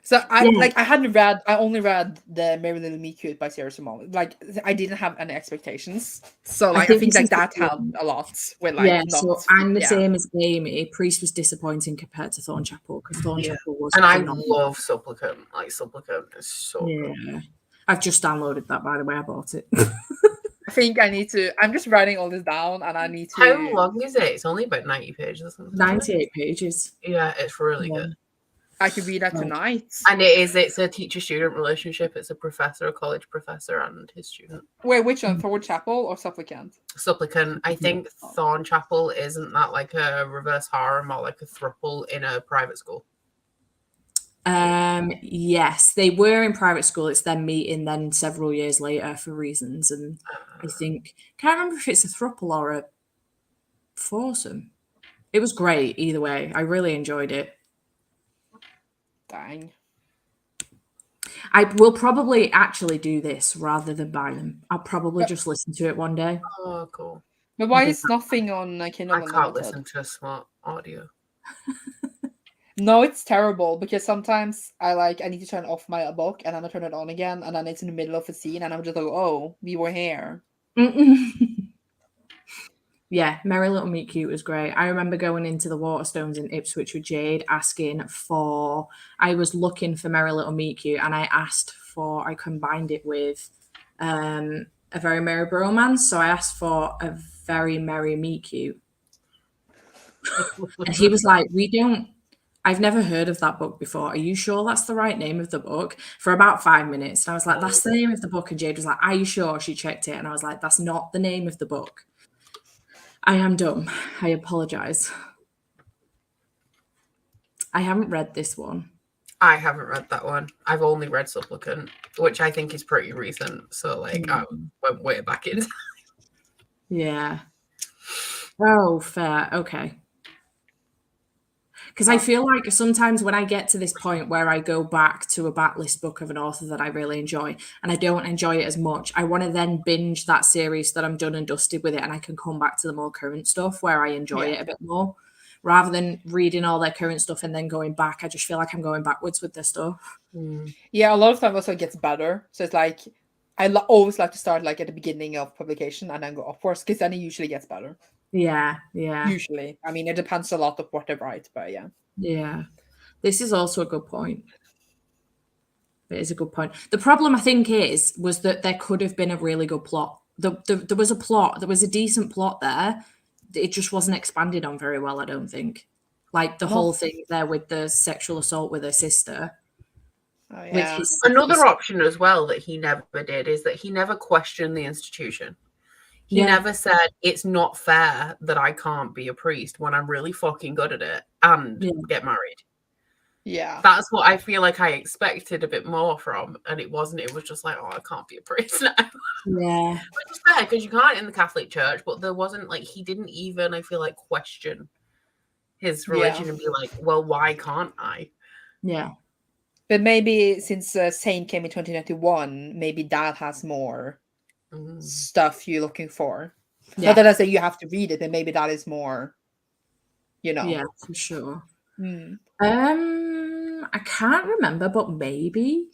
So I only read the Merry Little Me Cute by Sierra Simone. Like I didn't have any expectations. So like I think like that helped a lot with like so I'm the same as Amy. Priest was disappointing compared to Thorn Chapel because Thorn Chapel was and I love Supplicant. Like Supplicant is so good. I've just downloaded that, by the way. I bought it. I think I need to. I'm just writing all this down, and I need to. How long is it? It's only about 90 pages or something. 98 pages. Yeah, it's really good. I could read that tonight. And it's a teacher-student relationship. It's a college professor, and his student. Wait, which one? Thorn Chapel or Supplicant? Supplicant. I think Thorn Chapel isn't that like a reverse harem or like a throuple in a private school. Yes, they were in private school. It's them meeting then several years later for reasons, and I think can't remember if it's a throuple or a foursome. It was great either way. I really enjoyed it. Dang. I will probably actually do this rather than buy them. I'll probably just listen to it one day. Oh, cool. But why is nothing on Kindle Unlimited? I can't listen to smart audio. No, it's terrible because sometimes I need to turn off my book and then I turn it on again and then it's in the middle of a scene and I'm just like, oh, we were here. Yeah, Merry Little Meet Cute was great. I remember going into the Waterstones in Ipswich with Jade asking for, I was looking for Merry Little Meet Cute and I combined it with A Very Merry Bromance. So I asked for A Very Merry Meet Cute. And he was like, I've never heard of that book before. Are you sure that's the right name of the book? For about 5 minutes. And I was like, that's the name of the book. And Jade was like, are you sure? She checked it. And I was like, that's not the name of the book. I am dumb. I apologize. I haven't read this one. I haven't read that one. I've only read Supplicant, which I think is pretty recent. So, like, I went way back in. Yeah. Oh, fair. Okay. Because I feel like sometimes when I get to this point where I go back to a backlist book of an author that I really enjoy and I don't enjoy it as much, I want to then binge that series so that I'm done and dusted with it and I can come back to the more current stuff where I enjoy it a bit more. Rather than reading all their current stuff and then going back, I just feel like I'm going backwards with their stuff. Yeah, a lot of time also it gets better. So it's like, I always like to start like at the beginning of publication and then go upwards because then it usually gets better. Yeah. Usually. I mean, it depends a lot of what they write, but yeah. Yeah. This is also a good point. It is a good point. The problem, I think, was that there could have been a really good plot. There was a plot. There was a decent plot there. It just wasn't expanded on very well, I don't think. Like the whole thing there with the sexual assault with her sister. Oh, yeah. Another option as well that he never did is that he never questioned the institution. He never said, it's not fair that I can't be a priest when I'm really fucking good at it and get married. Yeah. That's what I feel like I expected a bit more from. And it wasn't. It was just like, oh, I can't be a priest now. Yeah. Which is fair because you can't in the Catholic Church, but there wasn't like, he didn't even, I feel like, question his religion and be like, well, why can't I? Yeah. But maybe since Saint came in 2021, maybe that has more stuff you're looking for. Yeah. Not that I say you have to read it, but maybe that is more, you know. Yeah, for sure. I can't remember, but maybe.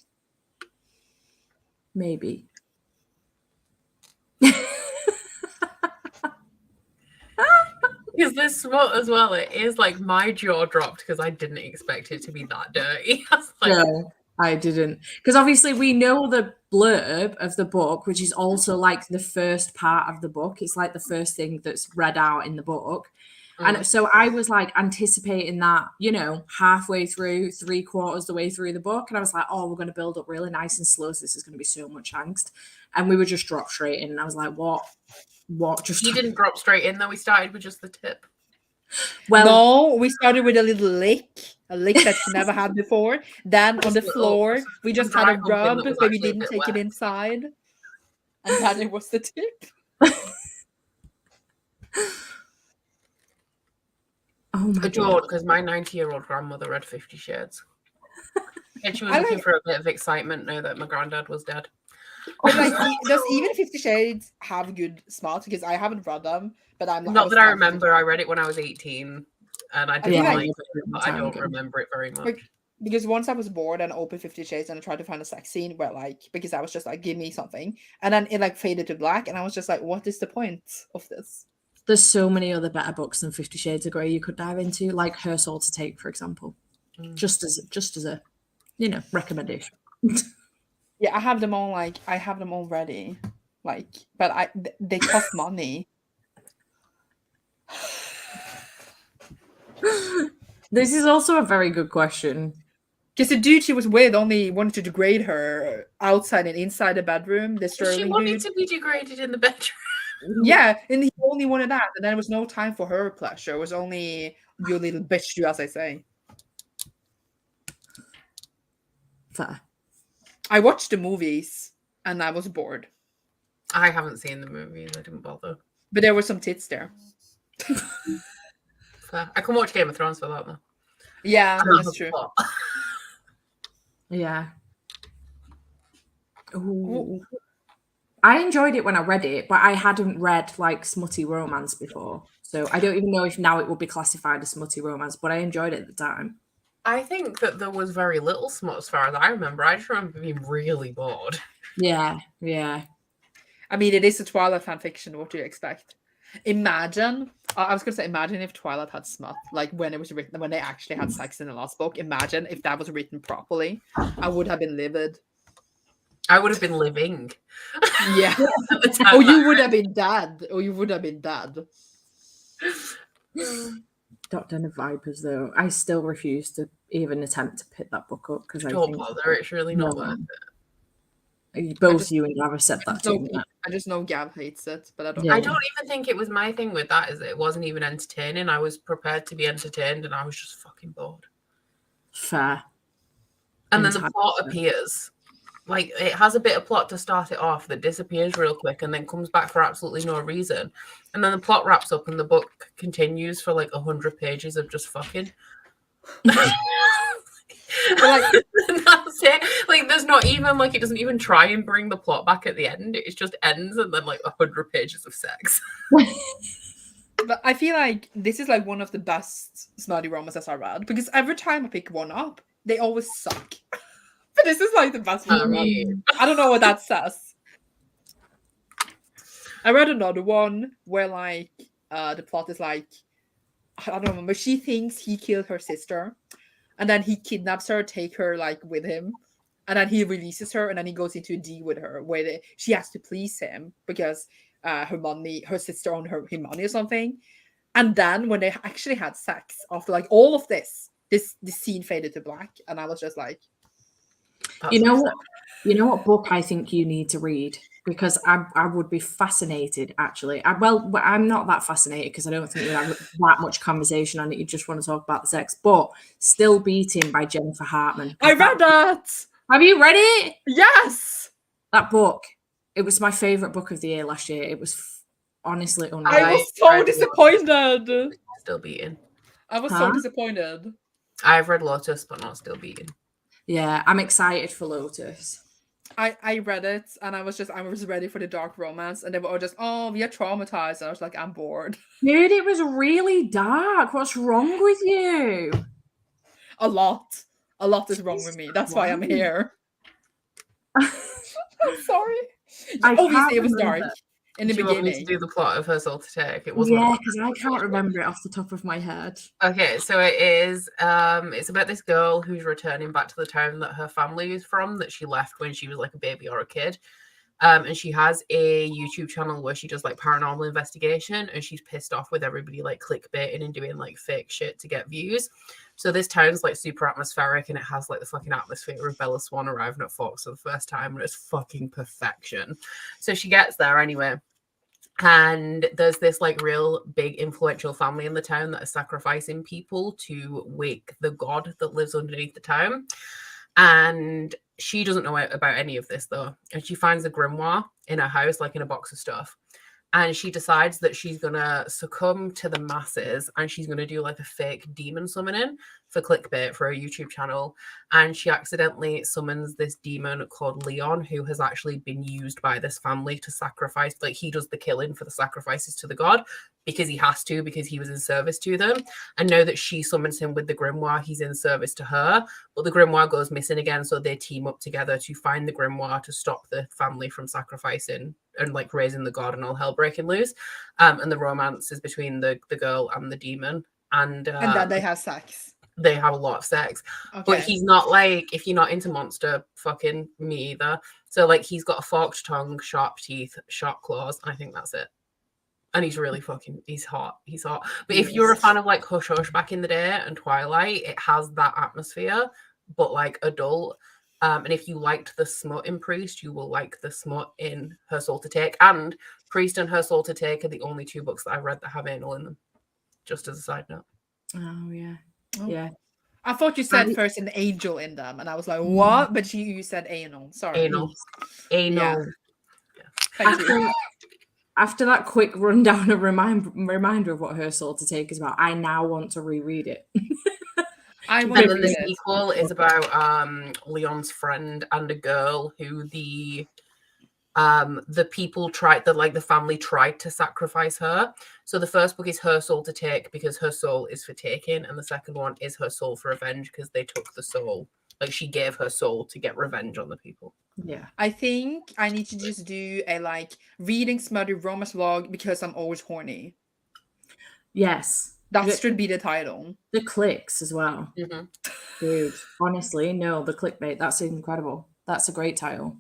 Because this smut as well, it is like my jaw dropped because I didn't expect it to be that dirty. No, I didn't. Because obviously we know the blurb of the book, which is also like the first part of the book. It's like the first thing that's read out in the book. And so I was like anticipating that, you know, halfway through, 3/4 the way through the book. And I was like, oh, we're going to build up really nice and slow. So this is going to be so much angst. And we were just dropped straight in. And I was like, what? Just he didn't drop straight in though. We started with just the tip. Well, no, we started with a little lick that you never had before. Then on the floor, we just had a rub, but we didn't take it inside. And then it was the tip. Oh my God. Because my 90-year-old grandmother read 50 Shades. And she was looking for a bit of excitement now that my granddad was dead. But like, does even 50 Shades have good smart? Because I haven't read them, but I'm not that I remember. I read it when I was 18, and I didn't like it, but I don't remember it very much. Like, because once I was bored and opened 50 Shades and I tried to find a sex scene where like, because I was just like, give me something, and then it like faded to black, and I was just like, what is the point of this? There's so many other better books than 50 Shades of Grey you could dive into, like Her Soul to Take, for example. Just as a, you know, recommendation. Yeah, I have them all. Like, I have them all ready. Like, but they cost money. This is also a very good question. Because the dude she was with only wanted to degrade her outside and inside the bedroom. The she wanted to be degraded in the bedroom. Yeah, and he only wanted that, and then there was no time for her pleasure. It was only you little bitch, do as I say. Fair. I watched the movies and I was bored. I haven't seen the movies. I didn't bother. But there were some tits there. Fair. I can watch Game of Thrones for that though. Yeah, that's true. Yeah. Ooh. I enjoyed it when I read it, but I hadn't read like smutty romance before. So I don't even know if now it will be classified as smutty romance, but I enjoyed it at the time. I think that there was very little smut as far as I remember. I just remember being really bored. Yeah. I mean, it is a Twilight fan fiction. What do you expect? Imagine, I was gonna say, imagine if Twilight had smut, like when it was written, when they actually had sex in the last book. Imagine if that was written properly. I would have been livid. I would have been living. Yeah. At the time Or that you I would read have been dead. Or you would have been dead. Dr. Den of Vipers, though, I still refuse to even attempt to pick that book up because I Don't think bother. It's really not worth it. both you and Gav have said that to me. I just know Gav hates it, but I don't. Yeah. I don't even think it was my thing with that. Is it wasn't even entertaining. I was prepared to be entertained, and I was just fucking bored. Fair. And then the Entirely plot fair. appears. Like, it has a bit of plot to start it off that disappears real quick and then comes back for absolutely no reason. And then the plot wraps up and the book continues for like 100 pages of just fucking. Like, that's it. Like, there's not even, like, it doesn't even try and bring the plot back at the end. It just ends and then like 100 pages of sex. but I feel like this is like one of the best smutty romances I read, because every time I pick one up, they always suck. But this is like the best one I read. I don't know what that says. I read another one where like the plot is like, I don't remember, she thinks he killed her sister, and then he kidnaps her, take her like with him, and then he releases her, and then he goes into a deal with her where she has to please him because her sister owed him money or something. And then when they actually had sex, after like all of this scene faded to black, and I was just like, you know what book I think you need to read, because I would be fascinated actually. I'm not that fascinated because I don't think we have that much conversation on it. You just want to talk about the sex, but Still Beating by Jennifer Hartman. I read that. Have you read it? Yes. That book. It was my favorite book of the year last year. It was honestly unreal. I was so disappointed. Still Beating. I was so disappointed. I've read Lotus, but not Still Beating. Yeah, I'm excited for Lotus. I read it and I was ready for the dark romance, and they were all just, oh, we are traumatized. And I was like, I'm bored. Dude, it was really dark. What's wrong with you? A lot is wrong with me. That's why I'm here. I'm sorry. Obviously, it was dark in the beginning. Want me to do the plot of Her Soul to Take? It wasn't. Yeah, because I can't remember it off the top of my head. Okay, so it is. It's about this girl who's returning back to the town that her family is from, that she left when she was like a baby or a kid. And she has a YouTube channel where she does like paranormal investigation, and she's pissed off with everybody like clickbaiting and doing like fake shit to get views. So this town's like super atmospheric, and it has like the fucking atmosphere of Bella Swan arriving at Fox for the first time, and it's fucking perfection. So she gets there anyway. And there's this like real big influential family in the town that are sacrificing people to wake the god that lives underneath the town. And she doesn't know about any of this though. And she finds a grimoire in her house, like in a box of stuff. And she decides that she's going to succumb to the masses, and she's going to do like a fake demon summoning for clickbait for her YouTube channel. And she accidentally summons this demon called Leon, who has actually been used by this family to sacrifice. Like, he does the killing for the sacrifices to the god because he has to, because he was in service to them. And now that she summons him with the grimoire, he's in service to her. But the grimoire goes missing again, so they team up together to find the grimoire to stop the family from sacrificing and like raising the god and all hell breaking loose. And the romance is between the girl and the demon. And then they have sex. They have a lot of sex. Okay. But he's not like, if you're not into monster, fucking me either. So like, he's got a forked tongue, sharp teeth, sharp claws, and I think that's it. And he's really fucking, he's hot. He's hot. But if you're a fan of like Hush Hush back in the day and Twilight, it has that atmosphere, but like adult. And if you liked the smut in Priest, you will like the smut in Her Soul to Take. And Priest and Her Soul to Take are the only two books that I've read that have anal in them. Just as a side note. Oh, yeah. Yeah. I thought you said first an angel in them, and I was like, what? But you said anal. Sorry. Anal. Yeah. Thank you. After that quick rundown, a reminder of what Her Soul to Take is about, I now want to reread it. And then the sequel is about Leon's friend and a girl who the people tried, the family tried to sacrifice her. So the first book is Her Soul to Take because her soul is for taking, and the second one is Her Soul for Revenge because they took the soul. Like, she gave her soul to get revenge on the people. Yeah. I think I need to just do a like reading smutty romance vlog because I'm always horny. Yes. That should be the title. The clicks as well. Mm-hmm. Dude, honestly, no, the clickbait, that's incredible. That's a great title.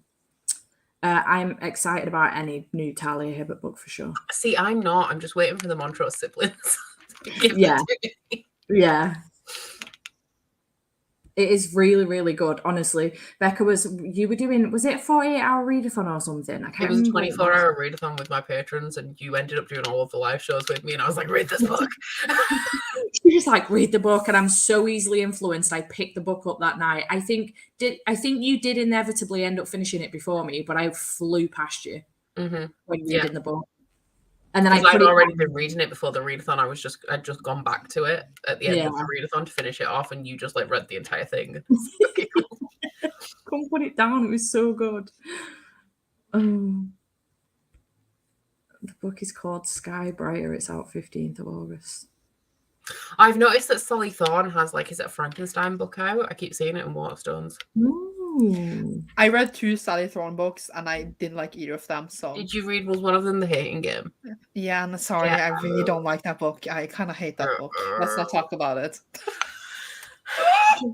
I'm excited about any new Talia Hibbert book for sure. See, I'm not. I'm just waiting for the Montrose siblings to give Yeah. it to me. Yeah. It is really, really good, honestly. Becca, you were doing, was it a 48-hour readathon or something? I can't It was a remember. 24-hour readathon with my patrons, and you ended up doing all of the live shows with me, and I was like, read this book. You're just like, read the book, and I'm so easily influenced. I picked the book up that night. I think you did inevitably end up finishing it before me, but I flew past you when reading the book. And then I'd already been reading it before the readathon. I'd just gone back to it at the end of the readathon to finish it off, and you just like read the entire thing. Okay, cool. Come put it down. It was so good. The book is called Sky Brighter. It's out 15th of August. I've noticed that Sally Thorne has is it a Frankenstein book out? I keep seeing it in Waterstones. Ooh. I read 2 Sally Thorne books and I didn't like either of them. So did you read? Was one of them The Hating Game? Yeah, I'm sorry. I really don't like that book. I kind of hate that book. Let's not talk about it.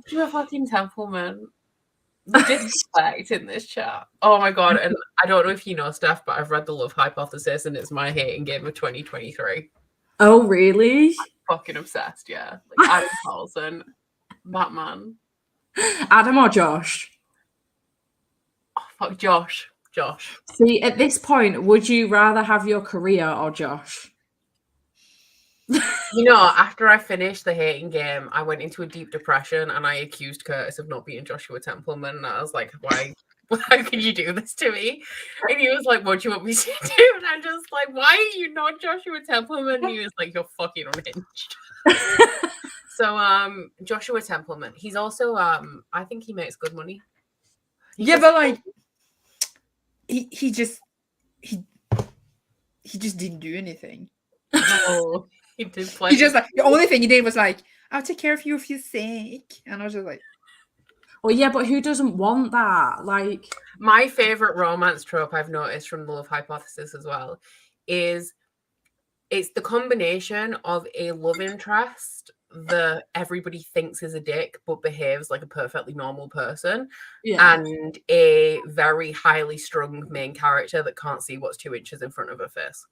You're a fucking Templeman. The disrespect in this chat. Oh my god! And I don't know if you know, Steph, but I've read The Love Hypothesis, and it's my hating game of 2023. Oh, really? I'm fucking obsessed. Yeah, like Adam Carlson, Batman. Adam or Josh? Oh, fuck Josh. Josh. See, at this point, would you rather have your career or Josh? You know, after I finished The Hating Game, I went into a deep depression and I accused Curtis of not being Joshua Templeman. And I was like, why can you do this to me? And he was like, what do you want me to do? And I'm just like, why are you not Joshua Templeman? And he was like, you're fucking unhinged. So, Joshua Templeman, he's also, I think he makes good money. But he just didn't do anything. Oh, he did play. He just the only thing he did was I'll take care of you if you're sick, and I was just like, well, yeah, but who doesn't want that? My favorite romance trope I've noticed from The Love Hypothesis as well is it's the combination of a love interest that everybody thinks is a dick but behaves like a perfectly normal person, and a very highly strung main character that can't see what's 2 inches in front of her face.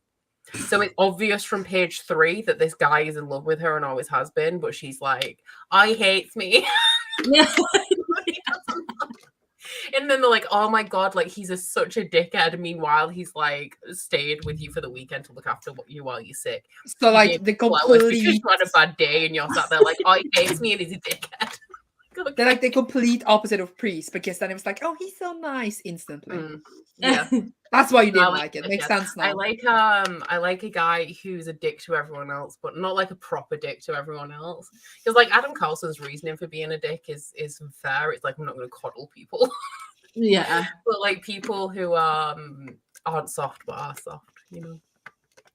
So it's obvious from page 3 that this guy is in love with her and always has been, but she's like, I hates me. And then they're like, oh my god, he's such a dickhead. Meanwhile, he's stayed with you for the weekend to look after you while you're sick. So the complete because you had a bad day and you're sat there oh, he hates me and he's a dickhead. They're the complete opposite of Priest, because then it was oh, he's so nice instantly. Yeah. That's why you didn't like it. Makes sense now. I like a guy who's a dick to everyone else, but not a proper dick to everyone else. Because Adam Carlson's reasoning for being a dick is fair. It's I'm not going to coddle people. Yeah. But people who aren't soft but are soft, you know.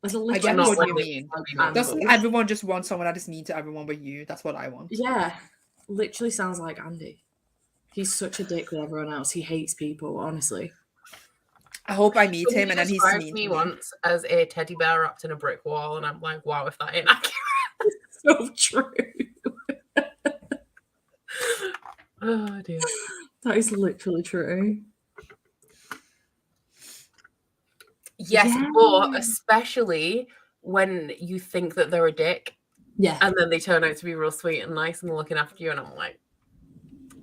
I get what you mean. Doesn't everyone just want someone that is mean to everyone but you? That's what I want. Yeah. Literally sounds like Andy. He's such a dick with everyone else. He hates people, honestly. I hope I meet him and then he's mean to me once as a teddy bear wrapped in a brick wall, and I'm like, wow, if that ain't accurate. So true. Oh dear. That is literally true. Yes, but especially when you think that they're a dick. Yeah. And then they turn out to be real sweet and nice and looking after you, and I'm like,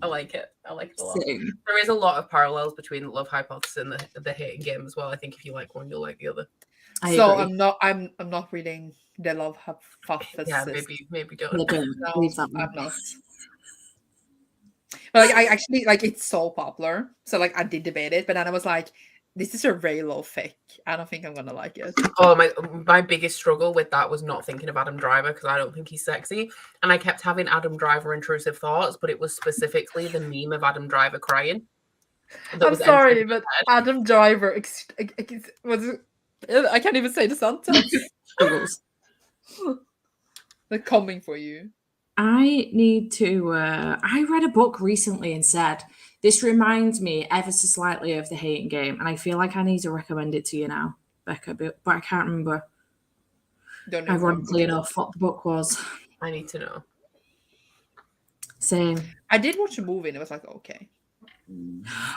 I like it. I like it a lot. Same. There is a lot of parallels between The Love Hypothesis and the Hating Game as well. I think if you like one, you'll like the other. I agree. I'm not reading The Love Hypothesis. Yeah, maybe don't. No, I'm not. But I actually it's so popular. So I did debate it, but then I was like, this is a very low fic. I don't think I'm gonna like it. Oh, my biggest struggle with that was not thinking of Adam Driver, because I don't think he's sexy, and I kept having Adam Driver intrusive thoughts, but it was specifically the meme of Adam Driver crying. I'm sorry, but Adam Driver was I can't even say the sentence. They're coming for you. I need to. I read a book recently and said this reminds me ever so slightly of The Hating Game, and I feel like I need to recommend it to you now, Becca. But I can't remember, Don't know ironically enough, what the book was. I need to know. Same. I did watch a movie and it was like, okay.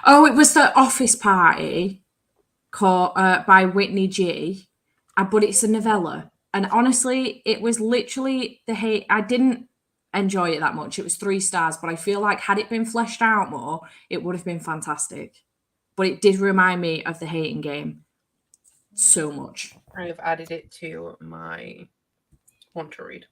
Oh, it was The Office Party, called by Whitney G. But it's a novella, and honestly, it was literally the hate. I didn't enjoy it that much. It was 3 stars, but I feel like had it been fleshed out more, it would have been fantastic. But it did remind me of The Hating Game so much. I have added it to my want to read.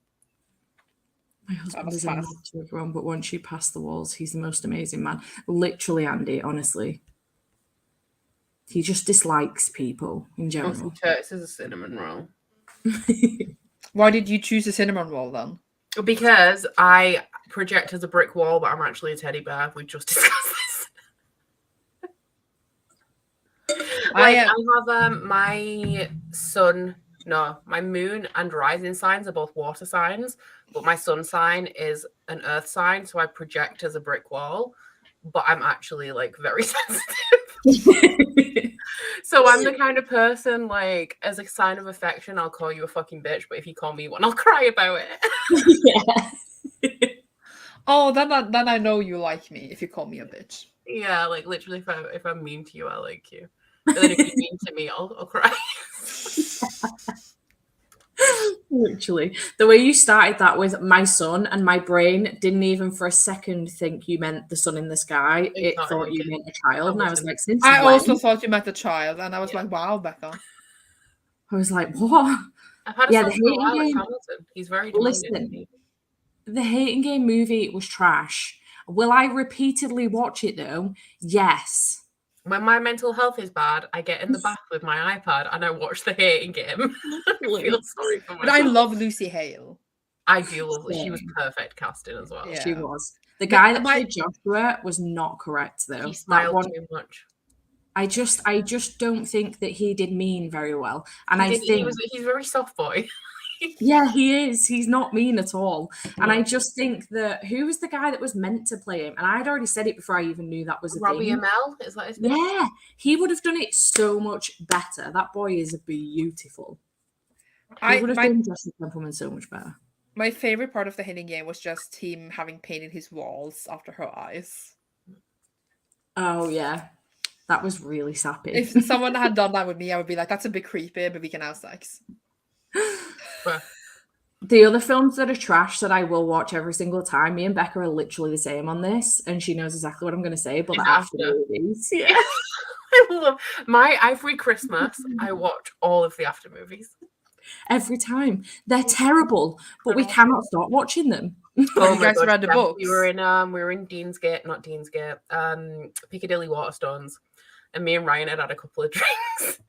My husband was is a nod fast. to everyone, but once you pass the walls, he's the most amazing man. Literally, Andy, honestly. He just dislikes people in general. This is a cinnamon roll. Why did you choose a cinnamon roll then? Because I project as a brick wall, but I'm actually a teddy bear. We just discussed this. I have my sun, no, my moon and rising signs are both water signs, but my sun sign is an earth sign, so I project as a brick wall, but I'm actually like very sensitive. So I'm the kind of person, like, as a sign of affection, I'll call you a fucking bitch, but if you call me one, I'll cry about it. Yeah. Oh, then I know you like me if you call me a bitch. Yeah, like literally, if I'm mean to you, I like you. But then if you're mean to me, I'll cry. Literally. The way you started that with my son, and my brain didn't even for a second think you meant the sun in the sky. It thought you meant a child. And I was like, since I when? also thought you meant a child, and I was like, wow, Becca. I was like, what? I've had a son The for a while, Hating Alex Game. Hamilton. He's very demanding. Listen, the Hating Game movie was trash. Will I repeatedly watch it though? Yes. When my mental health is bad, I get in the bath with my iPad and I watch The Hating Game. I feel sorry for myself. But I love Lucy Hale. I do love her. She was perfect casting as well. Yeah. She was. The guy that played Joshua was not correct though. He smiled too much. I just don't think that he did mean very well. And he's very soft boy. Yeah, he is. He's not mean at all. And I just think that who was the guy that was meant to play him? And I'd already said it before I even knew that was a Robbie thing. Amell? Is that his name? Yeah, he would have done it so much better. That boy is beautiful. He would have done Jesse Templeman so much better. My favorite part of The Hating Game was just him having painted his walls after her eyes. Oh, yeah. That was really sappy. If someone had done that with me, I would be like, that's a bit creepy, but we can have sex. The other films that are trash that I will watch every single time, me and Becca are literally the same on this, and she knows exactly what I'm going to say, but the after movies. Yeah. I love every Christmas, I watch all of the after movies. Every time. They're terrible, but we cannot stop watching them. Oh, you guys read the books? We were in Piccadilly Waterstones, and me and Ryan had a couple of drinks.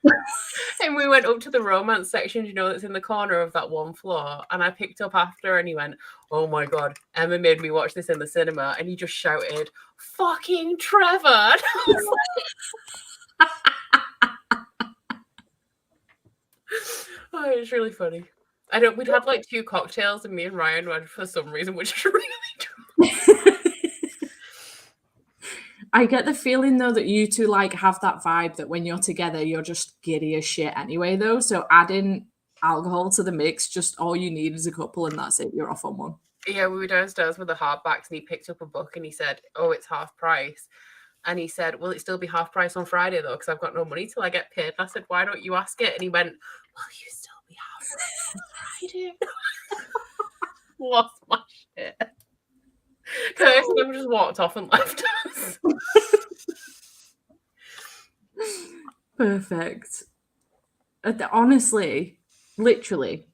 And we went up to the romance section, that's in the corner of that one floor. And I picked up after, and he went, "Oh my God, Emma made me watch this in the cinema." And he just shouted, "Fucking Trevor!" And I was like, oh, it's really funny. We'd had like 2 cocktails, and me and Ryan were, for some reason, which is really drunk. I get the feeling though that you two like have that vibe that when you're together, you're just giddy as shit anyway though. So adding alcohol to the mix, just all you need is a couple and that's it. You're off on one. Yeah, we were downstairs with the hardbacks and he picked up a book and he said, "Oh, it's half price." And he said, "Will it still be half price on Friday though? Because I've got no money till I get paid." And I said, "Why don't you ask it?" And he went, "Will you still be half price on Friday?" Lost my shit. Kirsten just walked off and left us. Perfect. Honestly, literally.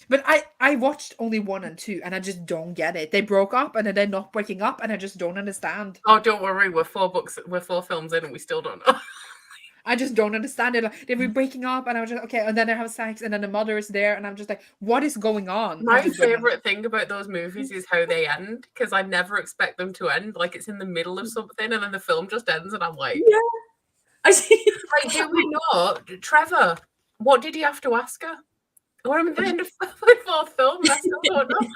But I watched only 1 and 2 and I just don't get it. They broke up and then they're not breaking up and I just don't understand. Oh, don't worry. We're 4 films in and we still don't know. I just don't understand it. Like, they were breaking up and I was just, okay, and then they have sex and then the mother is there and I'm just like, what is going on? My favorite thing about those movies is how they end, because I never expect them to end. Like, it's in the middle of something and then the film just ends and I'm like, yeah. Like, do we know, Trevor, what did he have to ask her? We're at the end of the 4th film and I still don't know.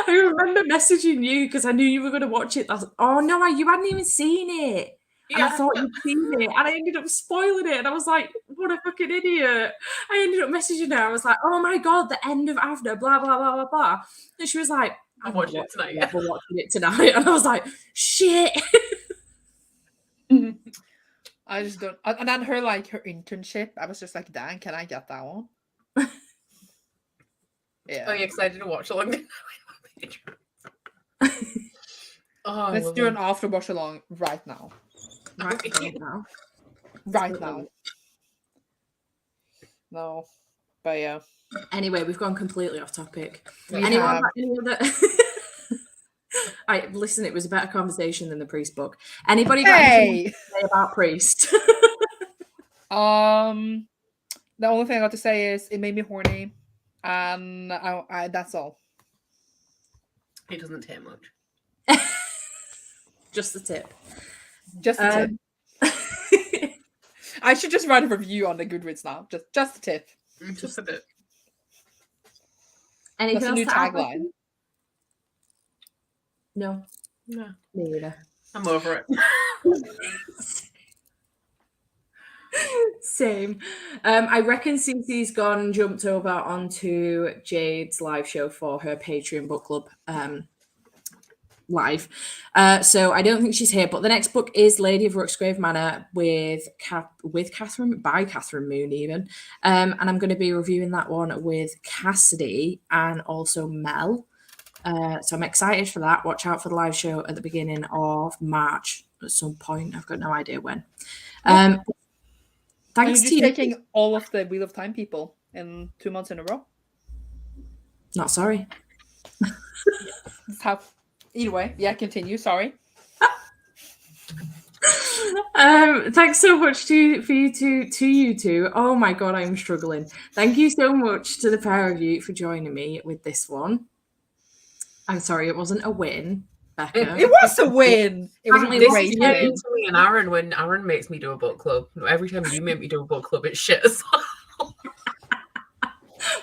I remember messaging you because I knew you were going to watch it. I was like, oh no, you hadn't even seen it. And I thought you'd seen it. And I ended up spoiling it. And I was like, what a fucking idiot. I ended up messaging her. I was like, oh my God, the end of After, blah, blah, blah, blah, blah. And she was like, I'm watching it tonight. Yeah, we're watching it tonight. And I was like, shit. I just don't. And then her internship, I was just like, Dan, can I get that one? Yeah. Are you excited to watch along? Oh, Let's do an after watch along right now. Right now. No. But yeah. Anyway, we've gone completely off topic. Any other... listen, it was a better conversation than the Priest book. Anybody got anything to say about Priest? The only thing I got to say is it made me horny. And that's all. It doesn't take much. Just the tip. Just the tip. I should just write a review on the Goodreads now. Just the tip. Just a bit. Anything That's a new tagline. No. No. Me neither. I'm over it. Same. I reckon Cece's jumped over onto Jade's live show for her Patreon book club live. So I don't think she's here, but the next book is Lady of Rooksgrave Manor with Kathryn, by Kathryn Moon even. And I'm going to be reviewing that one with Cassidy and also Mel. So I'm excited for that. Watch out for the live show at the beginning of March at some point. I've got no idea when. Thanks to you. Taking all of the Wheel of Time people in 2 months in a row. Not sorry. Either way, yeah, continue. Sorry. Thanks so much to you two. Oh my God, I'm struggling. Thank you so much to the pair of you for joining me with this one. I'm sorry, it wasn't a win, Becca. It was a win. It was a great win. To me and Aaron when Aaron makes me do a book club. Every time you make me do a book club, it's shit as well.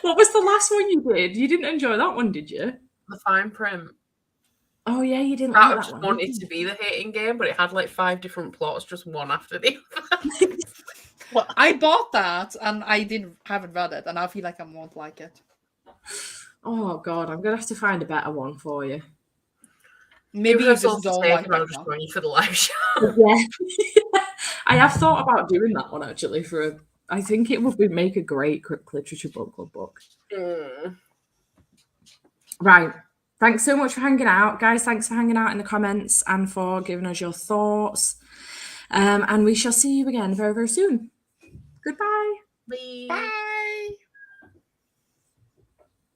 What was the last one you did? You didn't enjoy that one, did you? The Fine Print. Oh yeah, you didn't. I like just that one, wanted to be the hating game, but it had like 5 different plots, just one after the other. Well, I bought that and I haven't read it, and I feel like I won't like it. Oh God, I'm gonna have to find a better one for you. Maybe you just don't like it. I'll just join you for the live show. Yeah, I have thought about doing that one actually. I think it would make a great Cliterature book club book. Right. Thanks so much for hanging out, guys. Thanks for hanging out in the comments and for giving us your thoughts. And we shall see you again very, very soon. Goodbye. Bye. Bye.